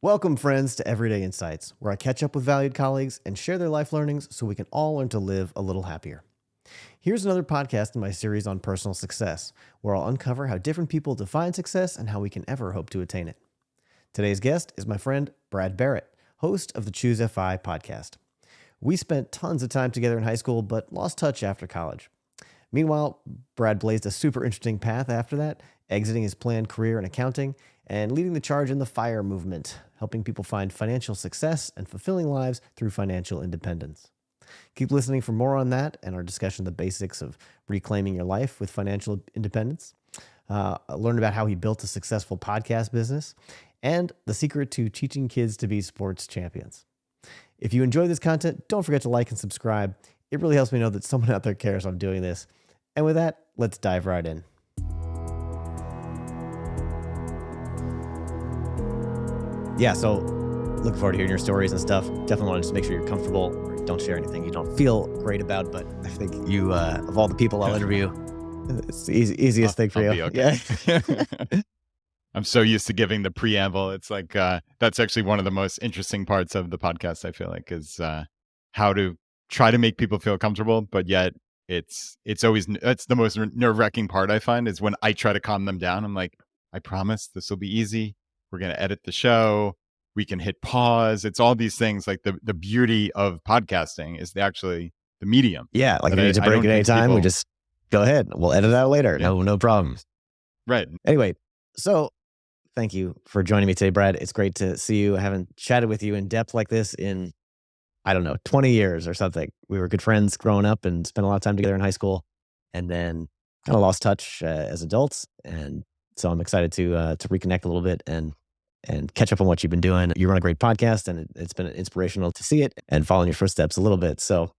Welcome, friends, to Everyday Insights, where I catch up with valued colleagues and share their life learnings so we can all learn to live a little happier. Here's another podcast in my series on personal success, where I'll uncover how different people define success and how we can ever hope to attain it. Today's guest is my friend Brad Barrett, host of the ChooseFI podcast. We spent tons of time together in high school, but lost touch after college. Meanwhile, Brad blazed a super interesting path after that, exiting his planned career in accounting and leading the charge in the FIRE movement, helping people find financial success and fulfilling lives through financial independence. Keep listening for more on that and our discussion of the basics of reclaiming your life with financial independence. Learn about how he built a successful podcast business and the secret to teaching kids to be sports champions. If you enjoy this content, don't forget to like and subscribe. It really helps me know that someone out there cares I'm doing this. And with that, let's dive right in. Yeah, so looking forward to hearing your stories and stuff. Definitely want to just make sure you're comfortable. Don't share anything you don't feel great about, but I think you, of all the people I'll interview, it's the easiest thing for I'll you. be okay. Yeah. I'm so used to giving the preamble. It's like, that's actually one of the most interesting parts of the podcast, I feel like, is how to try to make people feel comfortable, but yet it's the most nerve-wracking part I find is when I try to calm them down. I'm like, I promise this will be easy. We're going to edit the show. We can hit pause. It's all these things. Like the beauty of podcasting is actually the medium. Yeah, like if you need to break at any time, we just go ahead. We'll edit it out later. Yeah. No problem. Right. Anyway, so thank you for joining me today, Brad. It's great to see you. I haven't chatted with you in depth like this in, 20 years or something. We were good friends growing up and spent a lot of time together in high school, and then kind of lost touch as adults. And so I'm excited to reconnect a little bit and catch up on what you've been doing. You run a great podcast, and it's been inspirational to see it and follow in your footsteps a little bit. So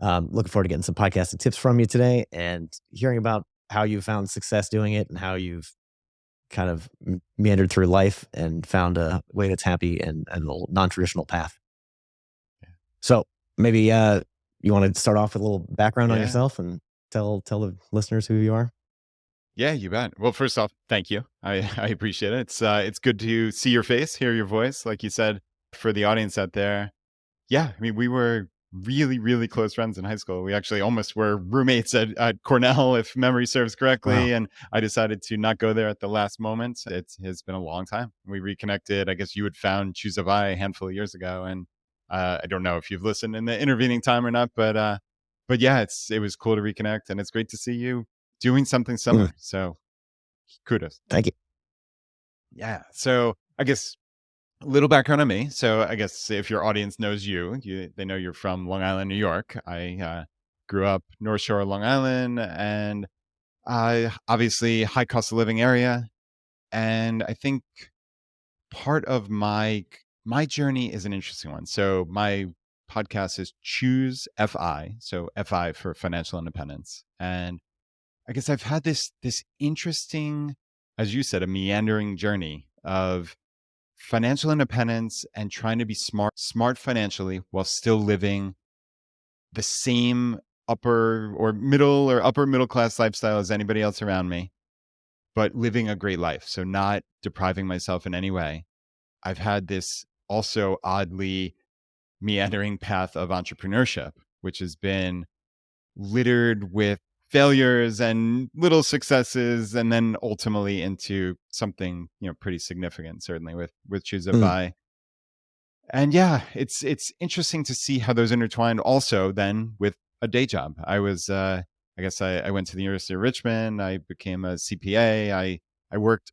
looking forward to getting some podcasting tips from you today and hearing about how you found success doing it and how you've kind of meandered through life and found a way that's happy and a little non-traditional path. Yeah. So maybe you want to start off with a little background on yourself and tell the listeners who you are? Yeah, you bet. Well, first off, thank you. I appreciate it. It's good to see your face, hear your voice. Like you said, for the audience out there. Yeah, I mean, we were really, really close friends in high school. We actually almost were roommates at Cornell, if memory serves correctly. Wow. And I decided to not go there at the last moment. It has been a long time. We reconnected. I guess you had found ChooseFI a handful of years ago. And I don't know if you've listened in the intervening time or not, but yeah, it was cool to reconnect. And it's great to see you doing something similar. So kudos. Thank you. Yeah. So I guess a little background on me. So I guess if your audience knows they know you're from Long Island, New York. I grew up North Shore, Long Island, and obviously high cost of living area. And I think part of my journey is an interesting one. So my podcast is ChooseFI. So FI for financial independence. And I guess I've had this interesting, as you said, a meandering journey of financial independence and trying to be smart financially while still living the same upper middle class lifestyle as anybody else around me, but living a great life. So not depriving myself in any way. I've had this also oddly meandering path of entrepreneurship, which has been littered with failures and little successes, and then ultimately into something, pretty significant, certainly with ChooseFI. And yeah, it's interesting to see how those intertwined also then with a day job. I was, I went to the University of Richmond. I became a CPA. I worked,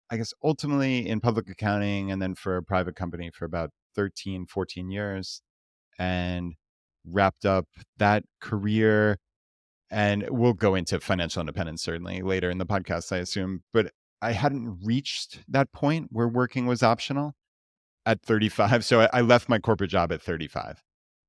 I guess, ultimately in public accounting and then for a private company for about 13, 14 years and wrapped up that career. And we'll go into financial independence certainly later in the podcast, I assume. But I hadn't reached that point where working was optional at 35. So I left my corporate job at 35.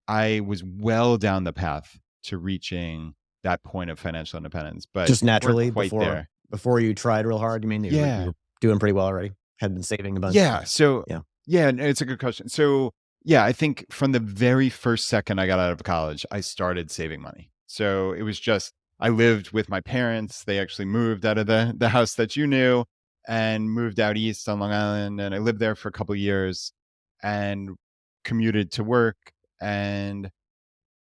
I was well down the path to reaching that point of financial independence, but just naturally before you tried real hard. You mean you were doing pretty well already? Had been saving a bunch. Yeah. So yeah, it's a good question. So yeah, I think from the very first second I got out of college, I started saving money. So it was just, I lived with my parents. They actually moved out of the house that you knew and moved out east on Long Island. And I lived there for a couple of years. and commuted to work. And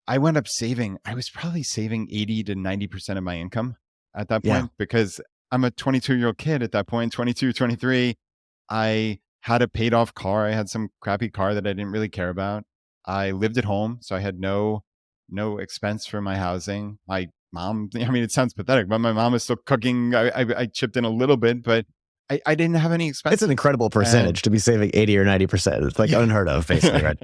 I went up saving. I was probably saving 80 to 90% of my income at that Yeah. point, because I'm a 22-year-old kid at that point, 22, 23. I had a paid off car. I had some crappy car that I didn't really care about. I lived at home, so I had no expense for my housing. My mom, I mean, it sounds pathetic, but my mom was still cooking. I chipped in a little bit, but I didn't have any It's an expenses. incredible And percentage to be saving 80 or 90%. It's like yeah. unheard of, basically, right?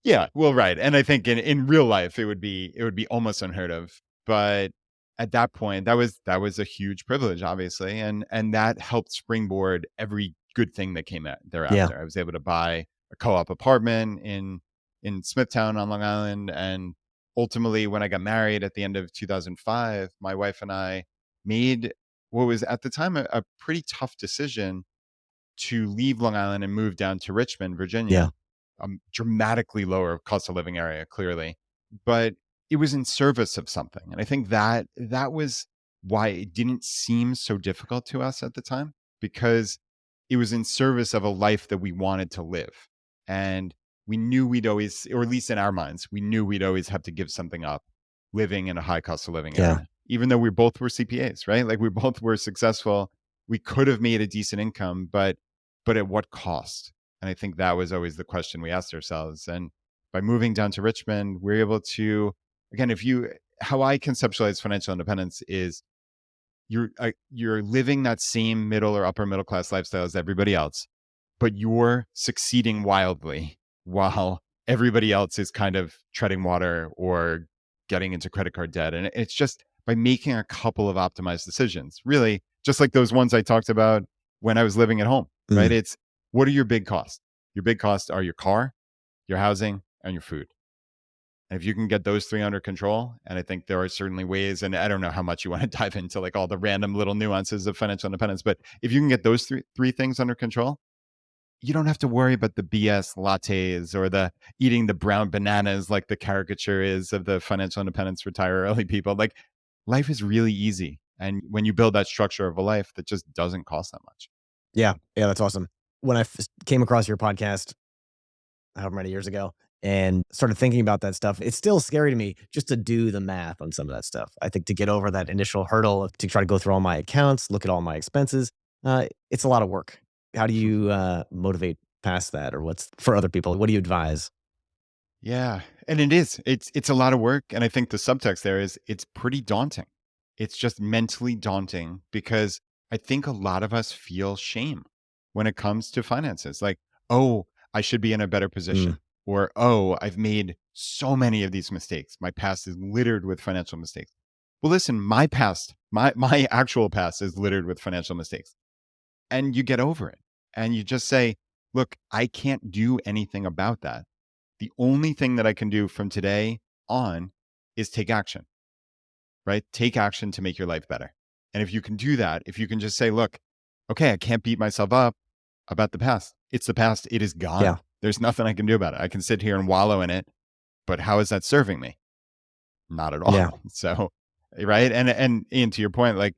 Yeah, well, right. And I think in real life it would be almost unheard of. But at that point, that was a huge privilege, obviously. And that helped springboard every good thing that came out Yeah. thereafter. I was able to buy a co-op apartment in Smithtown on Long Island. And ultimately, when I got married at the end of 2005, my wife and I made what was at the time a pretty tough decision to leave Long Island and move down to Richmond, Yeah. Virginia, dramatically lower cost of living area, clearly, but it was in service of something, and I think that was why it didn't seem so difficult to us at the time, because it was in service of a life that we wanted to live, and we knew we'd always, or at least in our minds, we knew we'd always have to give something up, living in a high cost of living Yeah. area, even though we both were CPAs, right? Like we both were successful. We could have made a decent income, but at what cost? And I think that was always the question we asked ourselves. And by moving down to Richmond, we're able to, again, how I conceptualize financial independence is you're living that same middle or upper middle class lifestyle as everybody else, but you're succeeding wildly while everybody else is kind of treading water or getting into credit card debt. And it's just by making a couple of optimized decisions, really, just like those ones I talked about when I was living at home, right? Mm. It's what are your big costs? Your big costs are your car, your housing, and your food. And if you can get those three under control, and I think there are certainly ways, and I don't know how much you want to dive into like all the random little nuances of financial independence, but if you can get those three things under control, you don't have to worry about the BS lattes or the eating the brown bananas like the caricature is of the financial independence retire early people. Like life is really easy. And when you build that structure of a life that just doesn't cost that much. Yeah. Yeah. That's awesome. When I came across your podcast, however many years ago, and started thinking about that stuff, it's still scary to me just to do the math on some of that stuff. I think to get over that initial hurdle of to try to go through all my accounts, look at all my expenses, it's a lot of work. How do you motivate past that, or what's for other people? What do you advise? Yeah, and it is. It's a lot of work, and I think the subtext there is it's pretty daunting. It's just mentally daunting because I think a lot of us feel shame when it comes to finances. Like, oh, I should be in a better Mm, position, or oh, I've made so many of these mistakes. My past is littered with financial mistakes. Well, listen, my past, my actual past is littered with financial mistakes, and you get over it, and you just say, look, I can't do anything about that. The only thing that I can do from today on is take action, right? Take action to make your life better. And if you can do that, if you can just say, look, okay, I can't beat myself up about the past. It's the past. It is yeah. gone. There's nothing I can do about it. I can sit here and wallow in it, but how is that serving me? Not at Yeah. all. So, right. And Ian, to your point, like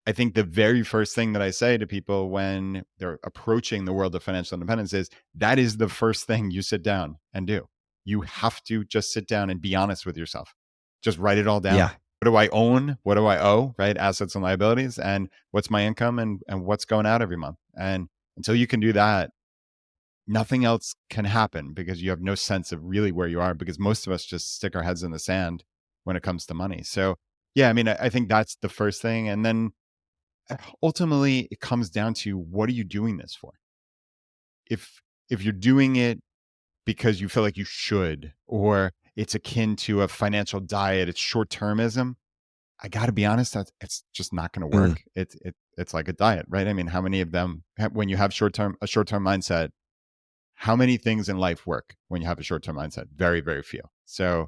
I think the very first thing that I say to people when they're approaching the world of financial independence is that is the first thing you sit down and do. You have to just sit down and be honest with yourself. Just write it all down. Yeah. What do I own? What do I owe? Right? Assets and liabilities. And what's my income and what's going out every month. And until you can do that, nothing else can happen because you have no sense of really where you are because most of us just stick our heads in the sand when it comes to money. So, yeah, I mean, I think that's the first thing. And then ultimately it comes down to what are you doing this for? If you're doing it because you feel like you should, or it's akin to a financial diet, it's short-termism, I got to be honest, it's just not going to Mm, work. It's like a diet, right? I mean, how many of them when you have a short-term mindset, how many things in life work when you have a short-term mindset? Very, very few. So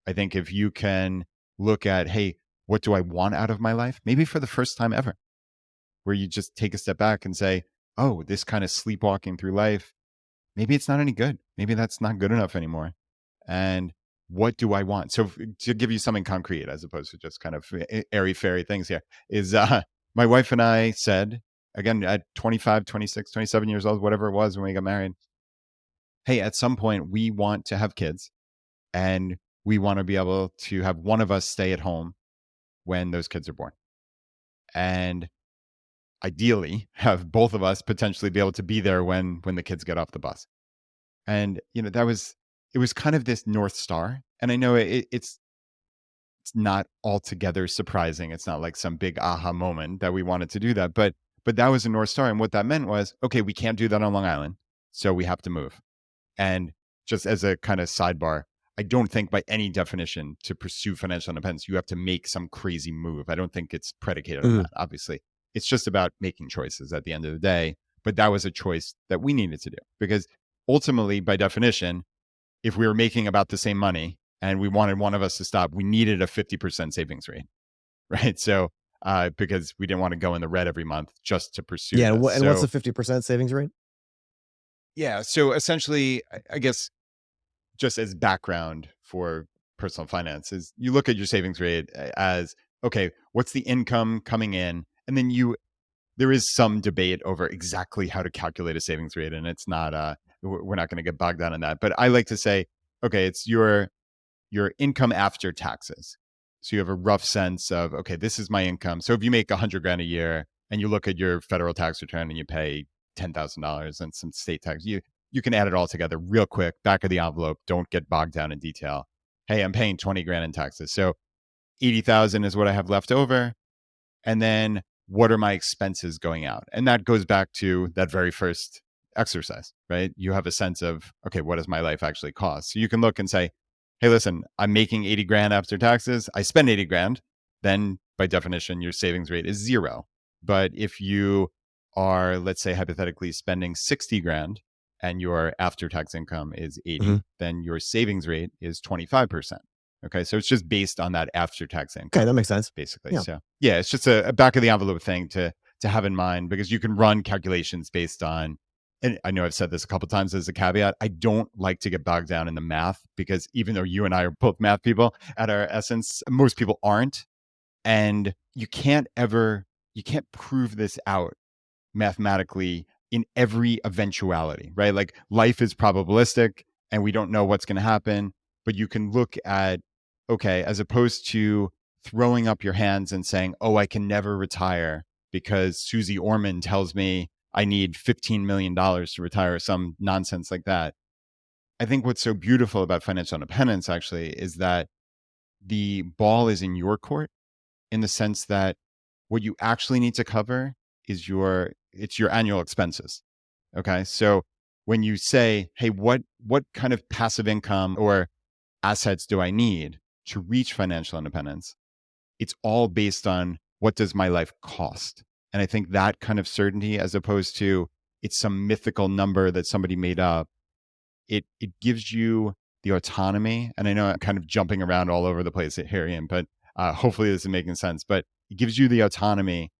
I think if you can look at, hey, what do I want out of my life? Maybe for the first time ever, where you just take a step back and say, oh, this kind of sleepwalking through life, maybe it's not any good. Maybe that's not good enough anymore. And what do I want? So to give you something concrete, as opposed to just kind of airy fairy things here, is my wife and I said, again, at 25, 26, 27 years old, whatever it was when we got married, hey, at some point we want to have kids and we want to be able to have one of us stay at home when those kids are born. And ideally have both of us potentially be able to be there when the kids get off the bus. And it was kind of this North Star. And I know it's not altogether surprising. It's not like some big aha moment that we wanted to do that, but that was a North Star. And what that meant was, okay, we can't do that on Long Island, so we have to move. And just as a kind of sidebar, I don't think by any definition to pursue financial independence, you have to make some crazy move. I don't think it's predicated on that, obviously. It's just about making choices at the end of the day. But that was a choice that we needed to do because ultimately, by definition, if we were making about the same money and we wanted one of us to stop, we needed a 50% savings rate, right? So, because we didn't want to go in the red every month just to pursue Yeah. this. And what's the 50% savings rate? Yeah. So essentially, I guess just as background for personal finance is you look at your savings rate as, okay, what's the income coming in? And then there is some debate over exactly how to calculate a savings rate. And it's not, we're not going to get bogged down in that. But I like to say, okay, it's your income after taxes. So you have a rough sense of, okay, this is my income. So if you make 100 grand a year and you look at your federal tax return and you pay $10,000 and some state tax, you can add it all together real quick, back of the envelope. Don't get bogged down in detail. Hey, I'm paying 20 grand in taxes. So 80,000 is what I have left over. And then what are my expenses going out? And that goes back to that very first exercise, right? You have a sense of, okay, what does my life actually cost? So you can look and say, hey, listen, I'm making 80 grand after taxes. I spend 80 grand. Then by definition, your savings rate is zero. But if you are, let's say, hypothetically spending 60 grand and your after tax income is 80, then your savings rate is 25%. Okay. So it's just based on that after tax income. Okay. That makes sense. Basically. Yeah. So yeah, it's just a back of the envelope thing to have in mind because you can run calculations based on, and I know I've said this a couple of times as a caveat, I don't like to get bogged down in the math because even though you and I are both math people at our essence, most people aren't. And you can't prove this out mathematically in every eventuality, right? Like life is probabilistic and we don't know what's going to happen, but you can look at, okay, as opposed to throwing up your hands and saying, oh, I can never retire because Susie Orman tells me I need $15 million to retire or some nonsense like that. I think what's so beautiful about financial independence actually is that the ball is in your court in the sense that what you actually need to cover is your annual expenses. Okay. So when you say, hey, what kind of passive income or assets do I need to reach financial independence? It's all based on what does my life cost? And I think that kind of certainty, as opposed to it's some mythical number that somebody made up, it gives you the autonomy. And I know I'm kind of jumping around all over the place here, Ian, but hopefully this is making sense. But it gives you the autonomy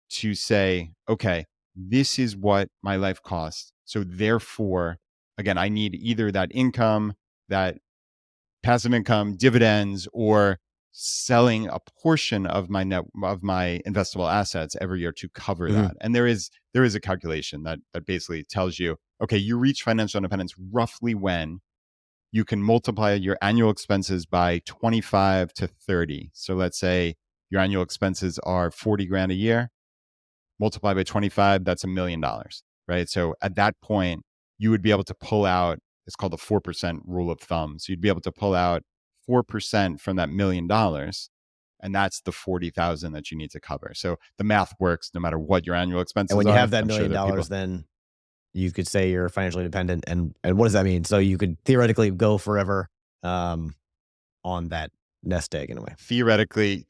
to say, okay, this is what my life costs. So therefore, again, I need either that income, that passive income, dividends, or selling a portion of my investable assets every year to cover that. And there is a calculation that basically tells you, okay, you reach financial independence roughly when you can multiply your annual expenses by 25 to 30. So let's say your annual expenses are 40 grand a year, multiply by 25, that's $1 million, right? So at that point, you would be able to pull out, it's called the 4% rule of thumb. So you'd be able to pull out 4% from that $1 million, and that's the 40,000 that you need to cover. So the math works no matter what your annual expenses are. And when you have that $1 million, then you could say you're financially independent. And what does that mean? So you could theoretically go forever on that nest egg in a way. Theoretically,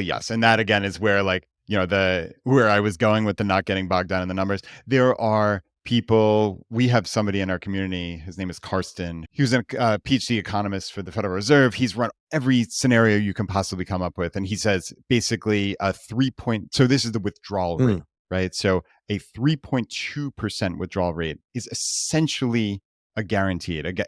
yes. And that again is where where I was going with the not getting bogged down in the numbers. There are people, we have somebody in our community, his name is Karsten. He was a PhD economist for the Federal Reserve. He's run every scenario you can possibly come up with. And he says basically so this is the withdrawal rate, right? So a 3.2% withdrawal rate is essentially a guaranteed,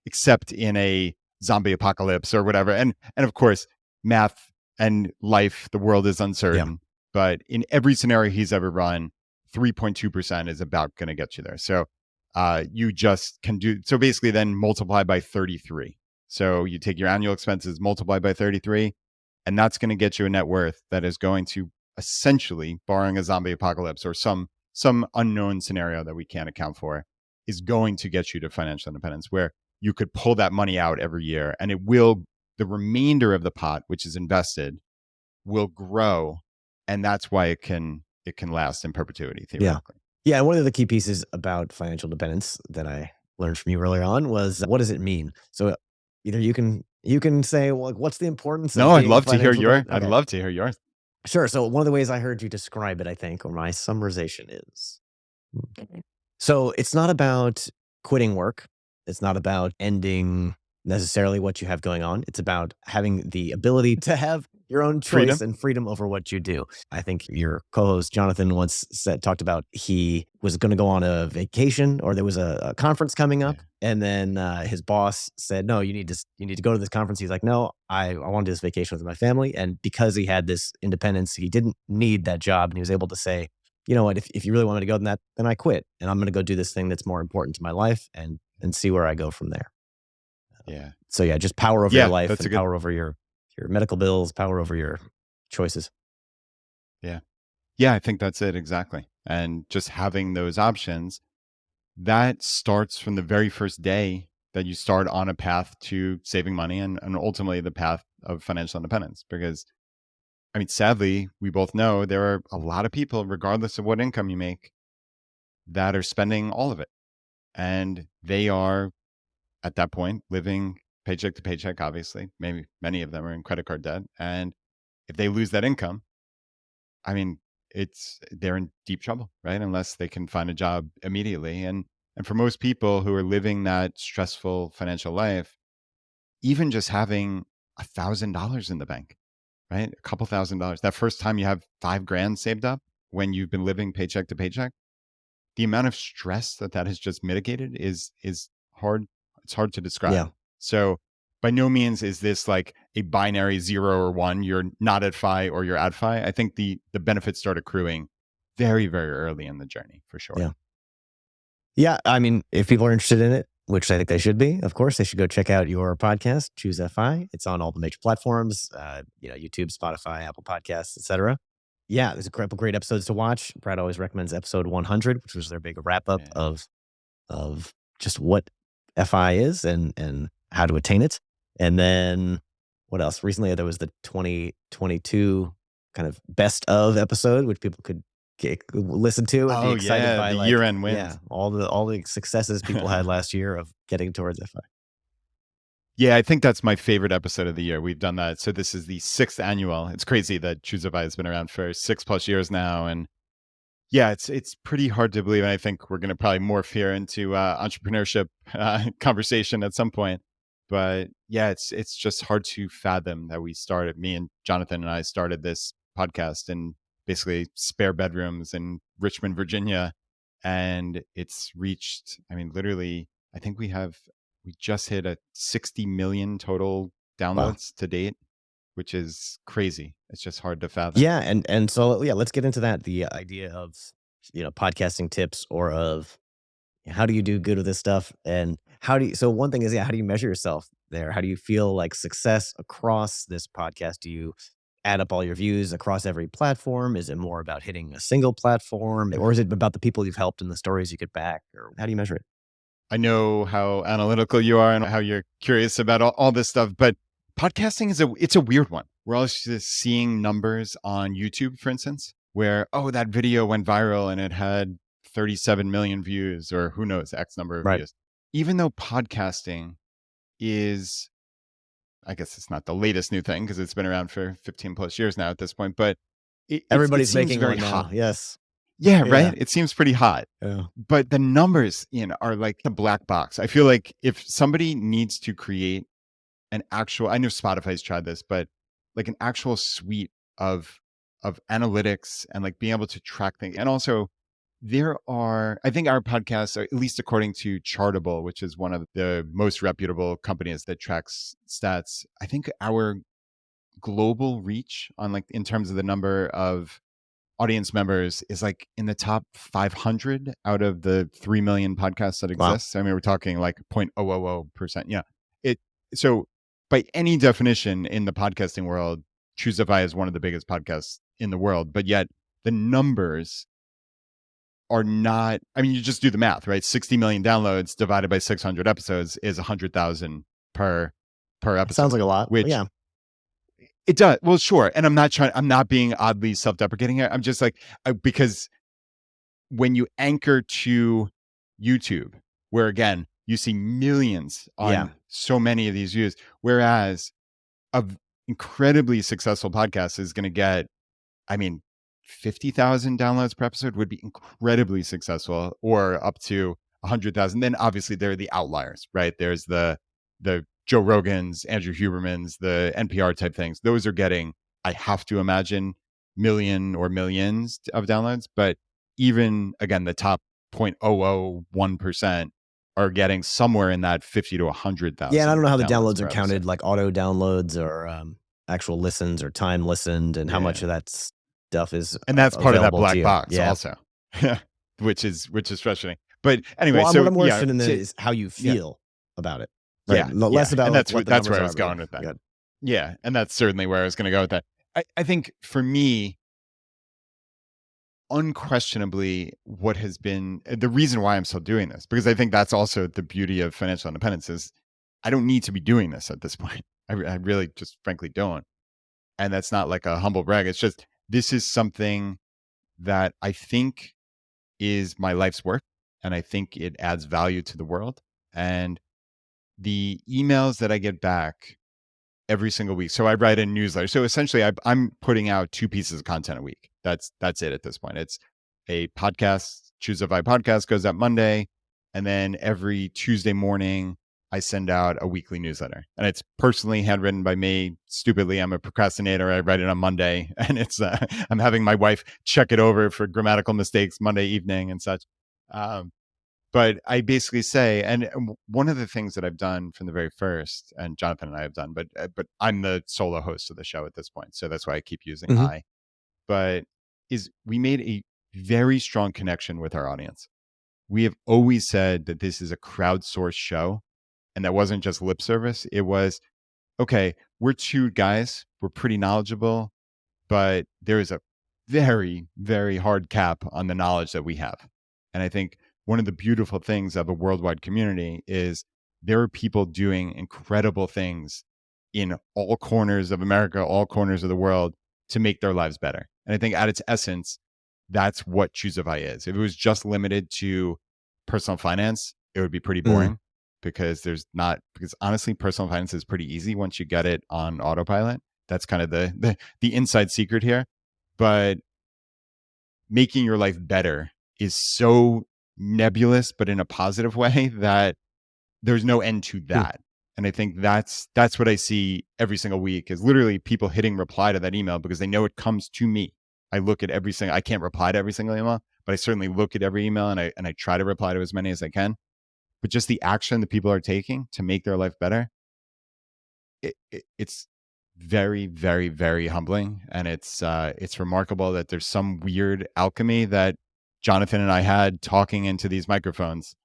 except in a zombie apocalypse or whatever. And of course, math and life, the world is uncertain. Yeah. But in every scenario he's ever run, 3.2% is about going to get you there. So you just can do so basically then multiply by 33. So you take your annual expenses, multiply by 33, and that's going to get you a net worth that is going to essentially, barring a zombie apocalypse or some unknown scenario that we can't account for, is going to get you to financial independence, where you could pull that money out every year, and the remainder of the pot, which is invested, will grow, and that's why it can last in perpetuity Yeah. theoretically. Yeah. And one of the key pieces about financial independence that I learned from you earlier on was what does it mean? So either you can say, well, what's the importance of No, I'd being love to hear financial your. independent? I'd Okay. love to hear yours. Sure. So one of the ways I heard you describe it, I think, or my summarization is so it's not about quitting work. It's not about ending necessarily what you have going on. It's about having the ability to have your own choice Freedom. and freedom over what you do. I think your co-host Jonathan once talked about he was going to go on a vacation or there was a conference coming Yeah. up, and then his boss said, "No, you need to go to this conference." He's like, "No, I want to do this vacation with my family." And because he had this independence, he didn't need that job, and he was able to say, you know what, if you really want me to go, then I quit and I'm going to go do this thing that's more important to my life and see where I go from there. Yeah. So yeah, just power over your Yeah. life That's a and good. power over your medical bills, power over your choices. Yeah. Yeah. I think that's it exactly. And just having those options, that starts from the very first day that you start on a path to saving money and ultimately the path of financial independence. Because I mean, sadly, we both know there are a lot of people, regardless of what income you make, that are spending all of it. And they are at that point living paycheck to paycheck, obviously. Maybe many of them are in credit card debt. And if they lose that income, I mean, they're in deep trouble, right? Unless they can find a job immediately. And for most people who are living that stressful financial life, even just having $1,000 in the bank, right? A couple $1,000s. That first time you have 5 grand saved up when you've been living paycheck to paycheck, the amount of stress that has just mitigated is hard. It's hard to Yeah. describe. So by no means is this like a binary 0 or 1. You're not at FI or you're at FI. I think the benefits start accruing very, very early in the journey for sure. Yeah. Yeah. I mean, if people are interested in it, which I think they should be, of course, they should go check out your podcast, ChooseFI. It's on all the major platforms, YouTube, Spotify, Apple Podcasts, etc. Yeah, there's a couple great episodes to watch. Brad always recommends episode 100, which was their big wrap up Yeah. of just what FI is and how to attain it. And then what else? Recently, there was the 2022 kind of best of episode, which people could listen to and be Oh excited yeah, by, the like, year-end yeah, wins. all the successes people had last year of getting towards FI. Yeah, I think that's my favorite episode of the year. We've done that. So this is the 6th annual. It's crazy that ChooseFI has been around for 6+ years now. And yeah, it's pretty hard to believe. And I think we're going to probably morph here into entrepreneurship conversation at some point. But yeah, it's just hard to fathom that me and Jonathan and I started this podcast in basically spare bedrooms in Richmond, Virginia. And it's reached, I mean, literally, I think we just hit a 60 million total Wow. downloads to date, which is crazy. It's just hard to fathom. Yeah, and so yeah, let's get into that. The idea of podcasting tips or of how do you do good with this stuff and how do you so one thing is, yeah, how do you measure yourself there? How do you feel like success across this podcast? Do you add up all your views across every platform? Is it more about hitting a single platform, or is it about the people you've helped and the stories you get back, or how do you measure it? I know how analytical you are and how you're curious about all this stuff, but podcasting it's a weird one. We're always just seeing numbers on YouTube, for instance, where that video went viral and it had 37 million views or who knows X number of Right. views. Even though podcasting is, I guess it's not the latest new thing because it's been around for 15+ years now at this point, but it Everybody's seems making very one now. hot. Yes. Yeah, Yeah. right. It seems pretty hot. Yeah. But the numbers, are like the black box. I feel like if somebody needs to create an actual, I know Spotify's tried this, but like an actual suite of analytics and like being able to track things. And also I think our podcasts, at least according to Chartable, which is one of the most reputable companies that tracks stats, I think our global reach on like in terms of the number of audience members is like in the top 500 out of the 3 million podcasts that Wow. exist. I mean, we're talking like 0.000%. Yeah. It so by any definition in the podcasting world, ChooseFI is one of the biggest podcasts in the world, but yet the numbers are not, I mean, you just do the math, right? 60 million downloads divided by 600 episodes is 100,000 per It sounds episode, like a lot. which Yeah. it does. Well, sure. And I'm not being oddly self-deprecating here. I'm just like, because when you anchor to YouTube, where again, you see millions Yeah. on so many of these views, whereas a incredibly successful podcast is going to get, I mean, 50,000 downloads per episode would be incredibly successful, or up to 100,000. Then obviously there are the outliers, right? There's the Joe Rogans, Andrew Hubermans, the NPR type things. Those are getting, I have to imagine, million or millions of downloads. But even again, the top 0.001% are getting somewhere in that 50 to 100,000. Yeah, and I don't know how the downloads downloads are per counted, episode. like auto downloads or actual listens or time listened, and how much Yeah. of that stuff is And that's part of that available to black you. box Yeah. also, which is frustrating. But anyway, Well, so what I'm more yeah, interested in then is how you yeah, feel about it, right? yeah, Less about and like what the that's numbers where I are. was But yeah, going with that. good. Yeah, and that's certainly where I was going to go with that. I think for me, unquestionably, what has been the reason why I'm still doing this, because I think that's also the beauty of financial independence, is I don't need to be doing this at this point. I really just frankly don't. And that's not like a humble brag. It's just, this is something that I think is my life's work, and I think it adds value to the world. And the emails that I get back every single week. So I write a newsletter. So essentially, I'm putting out 2 pieces of content a week. That's it at this point. It's a podcast. ChooseFI podcast goes out Monday, and then every Tuesday morning I send out a weekly newsletter, and it's personally handwritten by me. Stupidly, I'm a procrastinator. I write it on Monday, and it's I'm having my wife check it over for grammatical mistakes Monday evening and such. But I basically say, and one of the things that I've done from the very first, and Jonathan and I have done, but I'm the solo host of the show at this point, so that's why I keep using Mhm. I. But is we made a very strong connection with our audience. We have always said that this is a crowdsourced show, and that wasn't just lip service. It was, okay, we're 2 guys, we're pretty knowledgeable, but there is a very, very hard cap on the knowledge that we have. And I think one of the beautiful things of a worldwide community is there are people doing incredible things in all corners of America, all corners of the world, to make their lives better. And I think at its essence, that's what ChooseFI is. If it was just limited to personal finance, it would be pretty Mm. boring, because because honestly, personal finance is pretty easy once you get it on autopilot. That's kind of the inside secret here. But making your life better is so nebulous, but in a positive way, that there's no end to that. And I think that's what I see every single week, is literally people hitting reply to that email because they know it comes to me. I look at I can't reply to every single email, but I certainly look at every email, and I try to reply to as many as I can. But just the action that people are taking to make their life better, it's very, very, very humbling. And it's remarkable that there's some weird alchemy that Jonathan and I had talking into these microphones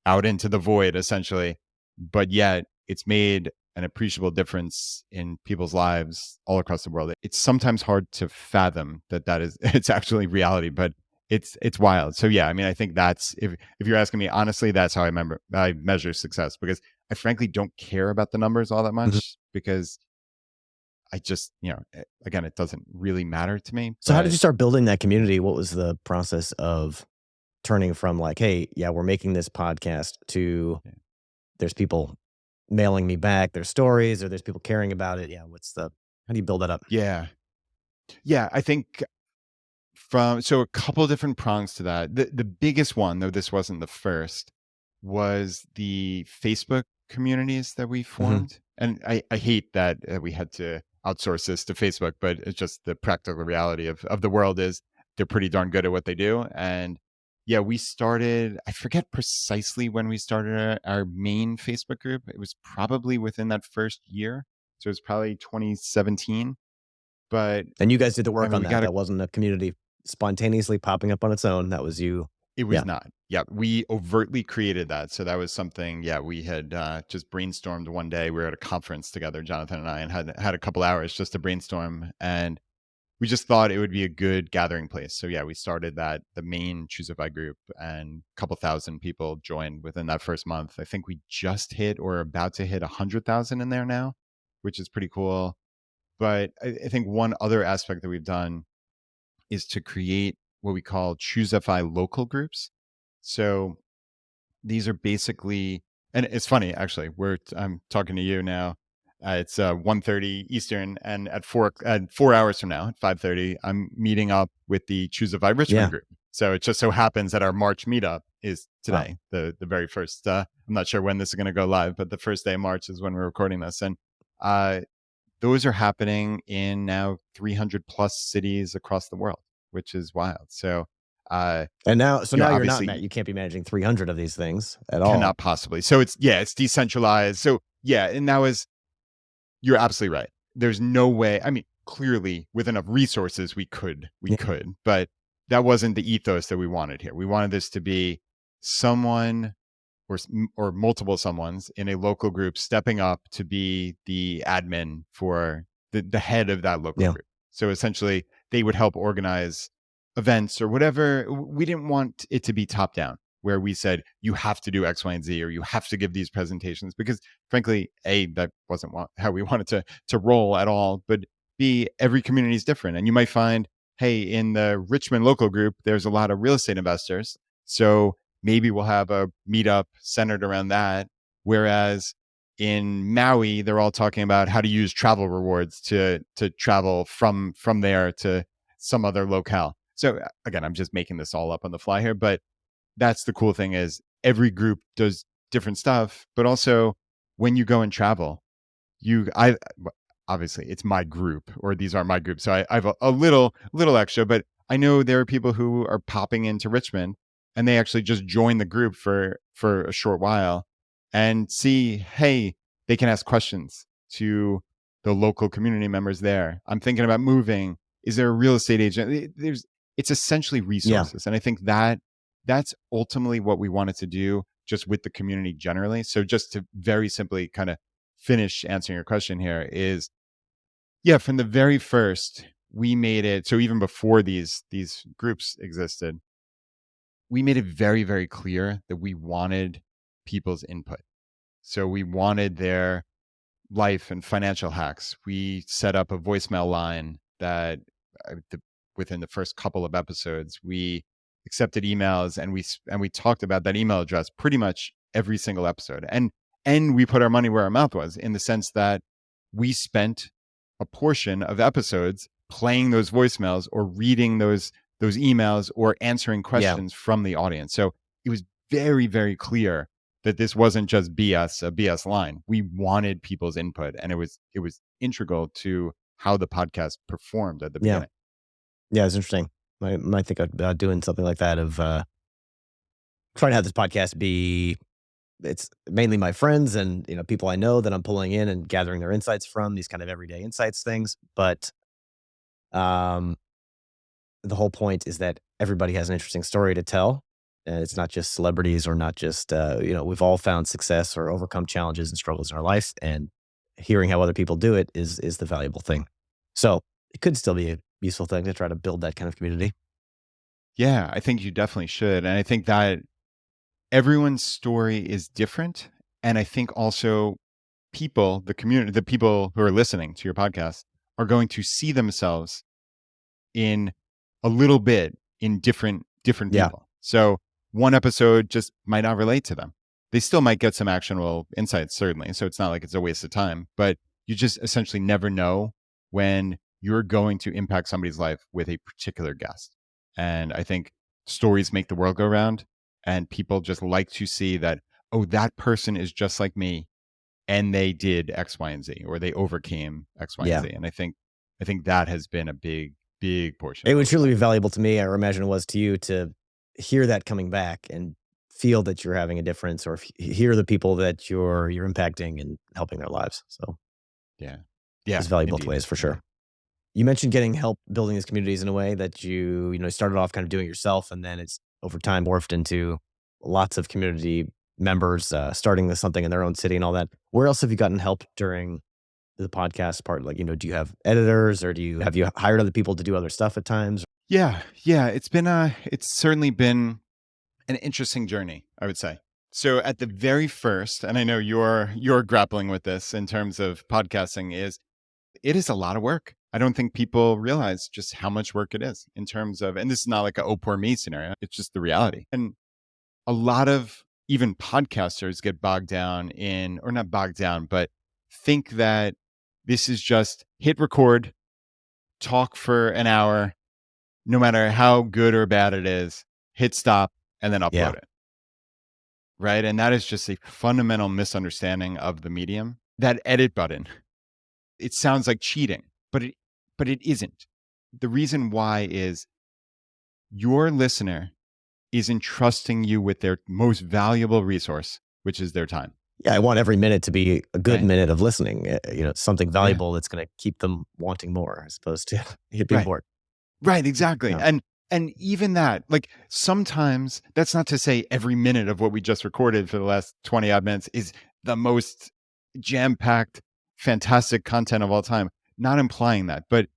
out into the void, essentially. But yet it's made an appreciable difference in people's lives all across the world. It's sometimes hard to fathom that is it's actually reality, but it's wild. So yeah, I mean, I think that's, if you're asking me honestly, that's how I measure success, because I frankly don't care about the numbers all that Mhm. much, because I just, again, it doesn't really matter to me. So how did But you start building that community? What was the process of turning from like, hey, yeah, we're making this podcast, to yeah. there's people mailing me back their stories, or there's people caring about it? Yeah, how do you build that up? Yeah. I think so a couple different prongs to that. The biggest one, though this wasn't the first, was the Facebook communities that we Mhm. formed. And I hate that we had to outsource this to Facebook, but it's just the practical reality of the world is they're pretty darn good at what they do. And yeah, we started, I forget precisely when we started our main Facebook group. It was probably within that first year. So it was probably 2017. But And you guys did the I work mean, on we that. got That wasn't a community spontaneously popping up on its own. That was you. It was Yeah. not. Yeah, we overtly created that. So that was something, yeah, we had just brainstormed one day. We were at a conference together, Jonathan and I, and had a couple hours just to brainstorm. And we just thought it would be a good gathering place. So yeah, we started the main ChooseFI group, and a couple thousand people joined within that first month. I think we just hit or are about to hit 100,000 in there now, which is pretty cool. But I think one other aspect that we've done is to create what we call ChooseFI local groups. So these are basically, and it's funny actually. I'm talking to you now. It's 1:30 Eastern, and at 4 hours from now, at 5:30, I'm meeting up with the ChooseFI Richmond Yeah. group. So it just so happens that our March meetup is Wow. today, the very first. I'm not sure when this is going to go live, but the first day of March is when we're recording this, and uh, those are happening in now 300 plus cities across the world, which is wild. So, uh, And now you're not, Matt. obviously You can't be managing 300 of these things at all. cannot possibly. So it's decentralized. So yeah, and you're absolutely right. There's no way. I mean, clearly with enough resources, we Yeah. could, but that wasn't the ethos that we wanted here. We wanted this to be someone or multiple someones in a local group stepping up to be the admin for the head of that local Yeah. group. So essentially, they would help organize events or whatever. We didn't want it to be top down, where we said you have to do X, Y, and Z, or you have to give these presentations, because frankly, A, that wasn't how we wanted to roll at all. But B, every community is different, and you might find, hey, in the Richmond local group, there's a lot of real estate investors, so maybe we'll have a meetup centered around that. Whereas in Maui, they're all talking about how to use travel rewards to travel from there to some other locale. So again, I'm just making this all up on the fly here, but that's the cool thing is every group does different stuff, but also when you go and travel, I obviously it's my group, or these are my groups, so I have a little extra, but I know there are people who are popping into Richmond and they actually just join the group for a short while and see, hey, they can ask questions to the local community members there. I'm thinking about moving. Is there a real estate agent? It's essentially Yeah. resources, and I think that's ultimately what we wanted to do just with the community generally. So just to very simply kind of finish answering your question here is, yeah, from the very first, we made it so even before these groups existed, we made it very, very clear that we wanted people's input. So we wanted their life and financial hacks. We set up a voicemail line that within the first couple of episodes, we accepted emails, and we talked about that email address pretty much every single episode. And we put our money where our mouth was, in the sense that we spent a portion of episodes playing those voicemails or reading those emails or answering Yeah. questions from the audience. So it was very, very clear that this wasn't just BS, a BS line. We wanted people's input, and it was integral to how the podcast performed at the Yeah. beginning. Yeah. It's interesting. I might think about doing something like that, of trying to have this podcast be, it's mainly my friends and, people I know that I'm pulling in and gathering their insights from, these kind of everyday insights things. But um, the whole point is that everybody has an interesting story to tell. And it's not just celebrities, or not just, we've all found success or overcome challenges and struggles in our lives. And hearing how other people do it is the valuable thing. So it could still be a useful thing to try to build that kind of community. Yeah, I think you definitely should. And I think that everyone's story is different. And I think also the community, the people who are listening to your podcast are going to see themselves in a little bit in different Yeah. people. So one episode just might not relate to them. They still might get some actionable insights, certainly. So it's not like it's a waste of time, but you just essentially never know when you're going to impact somebody's life with a particular guest. And I think stories make the world go round, and people just like to see that, oh, that person is just like me, and they did X, Y, and Z, or they overcame X, Y, and Yeah. Z. And I think that has been a big portion It of would what we've truly done. be valuable to me, I imagine it was to you, to hear that coming back and feel that you're having a difference, or hear the people that you're impacting and helping their lives. So Yeah. Yeah, it's valuable both indeed. ways for Indeed. sure. You mentioned getting help building these communities in a way that started off kind of doing yourself, and then it's over time morphed into lots of community members starting something in their own city and all that. Where else have you gotten help during the podcast part? Like, do you have editors, or have you hired other people to do other stuff at times? Yeah, yeah. It's certainly been an interesting journey, I would say. So at the very first, and I know you're grappling with this in terms of podcasting, is it is a lot of work. I don't think people realize just how much work it is in terms of, and this is not like a oh poor me scenario. It's just the reality. And a lot of even podcasters get bogged down in, or not bogged down, but think that this is just hit record, talk for an hour, no matter how good or bad it is, hit stop, and then Yeah. upload it. Right. And that is just a fundamental misunderstanding of the medium. That edit button, it sounds like cheating, but it isn't. The reason why is your listener is entrusting you with their most valuable resource, which is their time. Yeah, I want every minute to be a good Right. minute of listening. Something valuable that's going to keep them wanting more, as opposed to being Right. bored. Right, exactly. Yeah. And even that, like sometimes that's not to say every minute of what we just recorded for the last 20 odd minutes is the most jam-packed, fantastic content of all time. Not implying that, but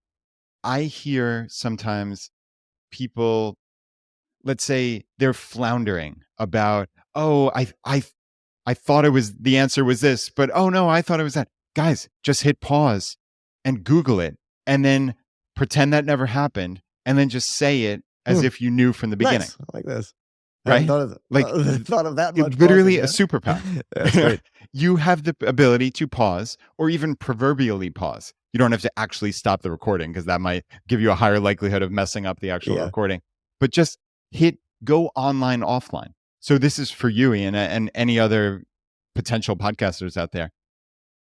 I hear sometimes people, let's say they're floundering about, oh, I thought the answer was this, but oh no, I thought it was that. Guys, just hit pause and Google it and then pretend that never happened and then just say it as if you knew from the beginning. Nice. I like this. I Right? haven't thought of, Like, thought of that much. literally a pausing, superpower. That's great. You have the ability to pause or even proverbially pause. You don't have to actually stop the recording because that might give you a higher likelihood of messing up the actual Yeah. recording. But just go online, offline. So this is for you, Ian, and any other potential podcasters out there.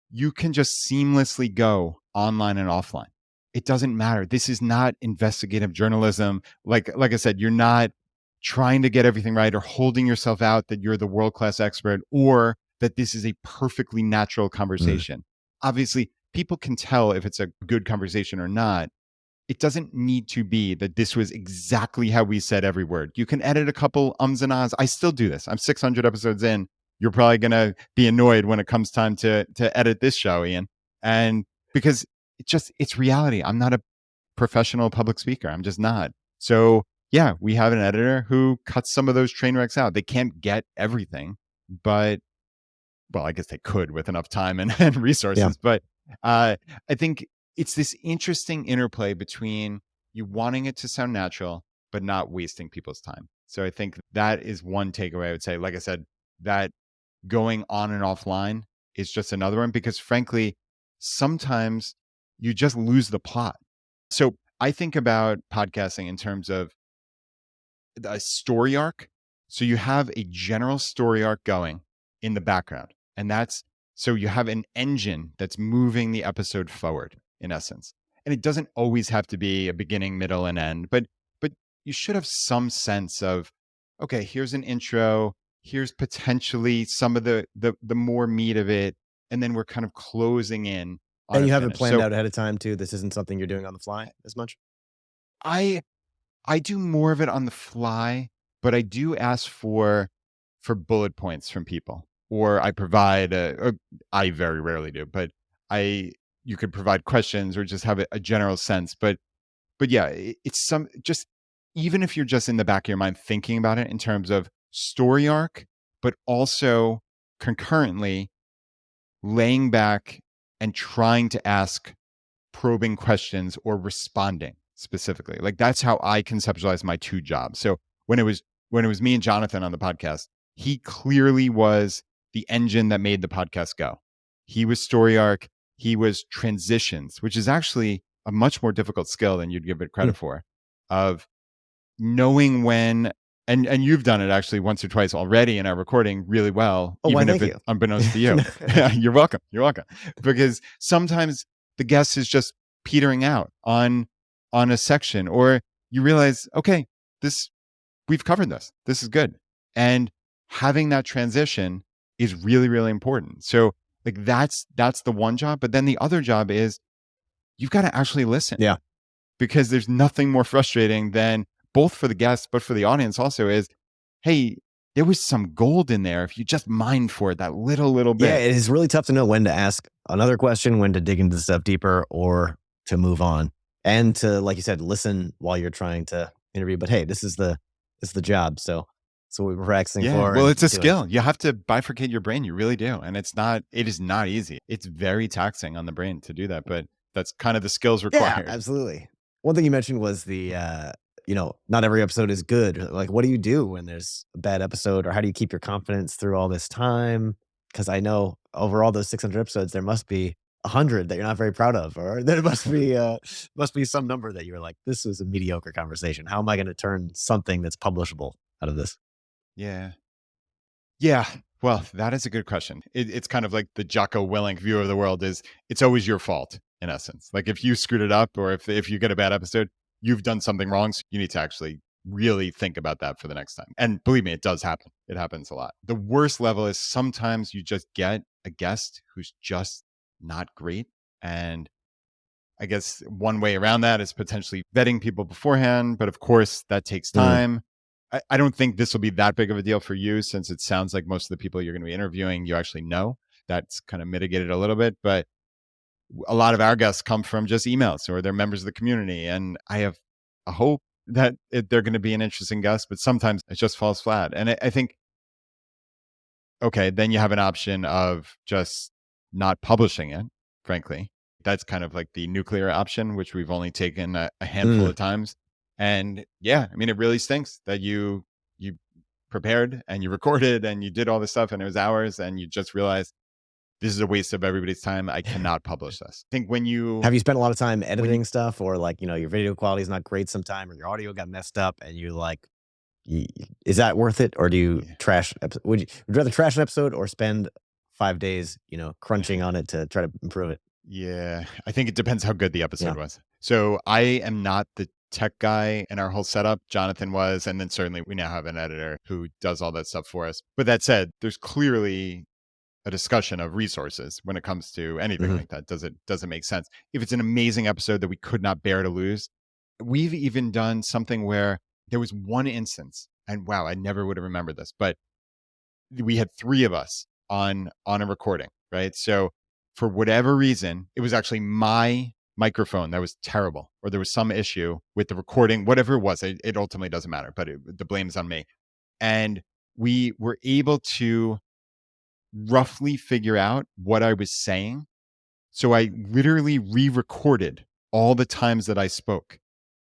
You can just seamlessly go online and offline. It doesn't matter. This is not investigative journalism. Like I said, you're not trying to get everything right or holding yourself out that you're the world-class expert or that this is a perfectly natural conversation. Obviously, people can tell if it's a good conversation or not. It doesn't need to be that this was exactly how we said every word. You can edit a couple ums and ahs. I still do this. I'm 600 episodes in. You're probably going to be annoyed when it comes time to edit this show, Ian. And because it's reality. I'm not a professional public speaker. I'm just not. So yeah, we have an editor who cuts some of those train wrecks out. They can't get everything, but well, I guess they could with enough time and resources. Yeah. But I think it's this interesting interplay between you wanting it to sound natural, but not wasting people's time. So I think that is one takeaway I would say. Like I said, that going on and offline is just another one because frankly, sometimes you just lose the plot. So I think about podcasting in terms of a story arc. So you have a general story arc going in the background. And so you have an engine that's moving the episode forward in essence. And it doesn't always have to be a beginning, middle, and end, but you should have some sense of, okay, here's an intro, here's potentially some of the more meat of it, and then we're kind of closing in on And a you have it finish. planned So out ahead of time too. This isn't something you're doing on the fly as much. I do more of it on the fly, but I do ask for bullet points from people, or I provide I very rarely do, but you could provide questions or just have a general sense. But yeah, it's just even if you're just in the back of your mind thinking about it in terms of story arc, but also concurrently laying back and trying to ask probing questions or responding specifically. Like that's how I conceptualize my two jobs. So when it was me and Jonathan on the podcast, he clearly was the engine that made the podcast go. He was story arc, he was transitions, which is actually a much more difficult skill than you'd give it credit for, of knowing when and you've done it actually once or twice already in our recording really well, Oh, why, even if thank it's you. unbeknownst to you. You're welcome. You're welcome. Because sometimes the guest is just petering out on a section, or you realize, okay, we've covered this. This is good. And having that transition is really, really important. So like that's the one job. But then the other job is you've got to actually listen. Yeah. Because there's nothing more frustrating than, both for the guests, but for the audience also, is, hey, there was some gold in there if you just mined for it that little Yeah, bit. it is really tough to know when to ask another question, when to dig into the stuff deeper, or to move on, and to, like you said, listen while you're trying to interview. But hey, this is the job, so that's what we're practicing Yeah, for well, and it's a doing. skill. You have to bifurcate your brain. You really do. And it is not easy. It's very taxing on the brain to do that, but that's kind of the skills Yeah, required. absolutely. One thing you mentioned was the, not every episode is good. Like, what do you do when there's a bad episode, or how do you keep your confidence through all this time? Because I know over all those 600 episodes, there must be 100 that you're not very proud of, or there must be some number that you're like, this was a mediocre conversation. How am I going to turn something that's publishable out of this? Yeah. Yeah. Well, that is a good question. It's kind of like the Jocko Willink view of the world is, it's always your fault, in essence. Like, if you screwed it up, or if you get a bad episode, you've done something wrong. So you need to actually really think about that for the next time. And believe me, it does happen. It happens a lot. The worst level is sometimes you just get a guest who's just not great. And I guess one way around that is potentially vetting people beforehand. But of course, that takes Mm, time. I don't think this will be that big of a deal for you, since it sounds like most of the people you're going to be interviewing, you actually know. That's kind of mitigated a little bit. But a lot of our guests come from just emails, or they're members of the community. And I have a hope that they're going to be an interesting guest, but sometimes it just falls flat. And I think, okay, then you have an option of just not publishing it, frankly. That's kind of like the nuclear option, which we've only taken a handful mm. of times. And yeah, I mean, it really stinks that you prepared and you recorded and you did all this stuff and it was hours, and you just realized this is a waste of everybody's time. I cannot publish this. I think Have you spent a lot of time when you editing stuff, or like, your video quality is not great sometime, or your audio got messed up and you like, is that worth it? Or do you yeah. trash, would you rather trash an episode or spend 5 days, crunching on it to try to improve it? Yeah, I think it depends how good the Yeah. episode was. So I am not the tech guy in our whole setup. Jonathan was, and then certainly we now have an editor who does all that stuff for us. But that said, there's clearly a discussion of resources when it comes to anything Hmm. like that. Does it make sense? If it's an amazing episode that we could not bear to lose, we've even done something where there was one instance, and wow, I never would have remembered this, but we had three of us on a recording, right? So for whatever reason, it was actually my microphone that was terrible, or there was some issue with the recording, whatever it was. It ultimately doesn't matter, but the blame is on me. And we were able to roughly figure out what I was saying. So I literally re-recorded all the times that I spoke.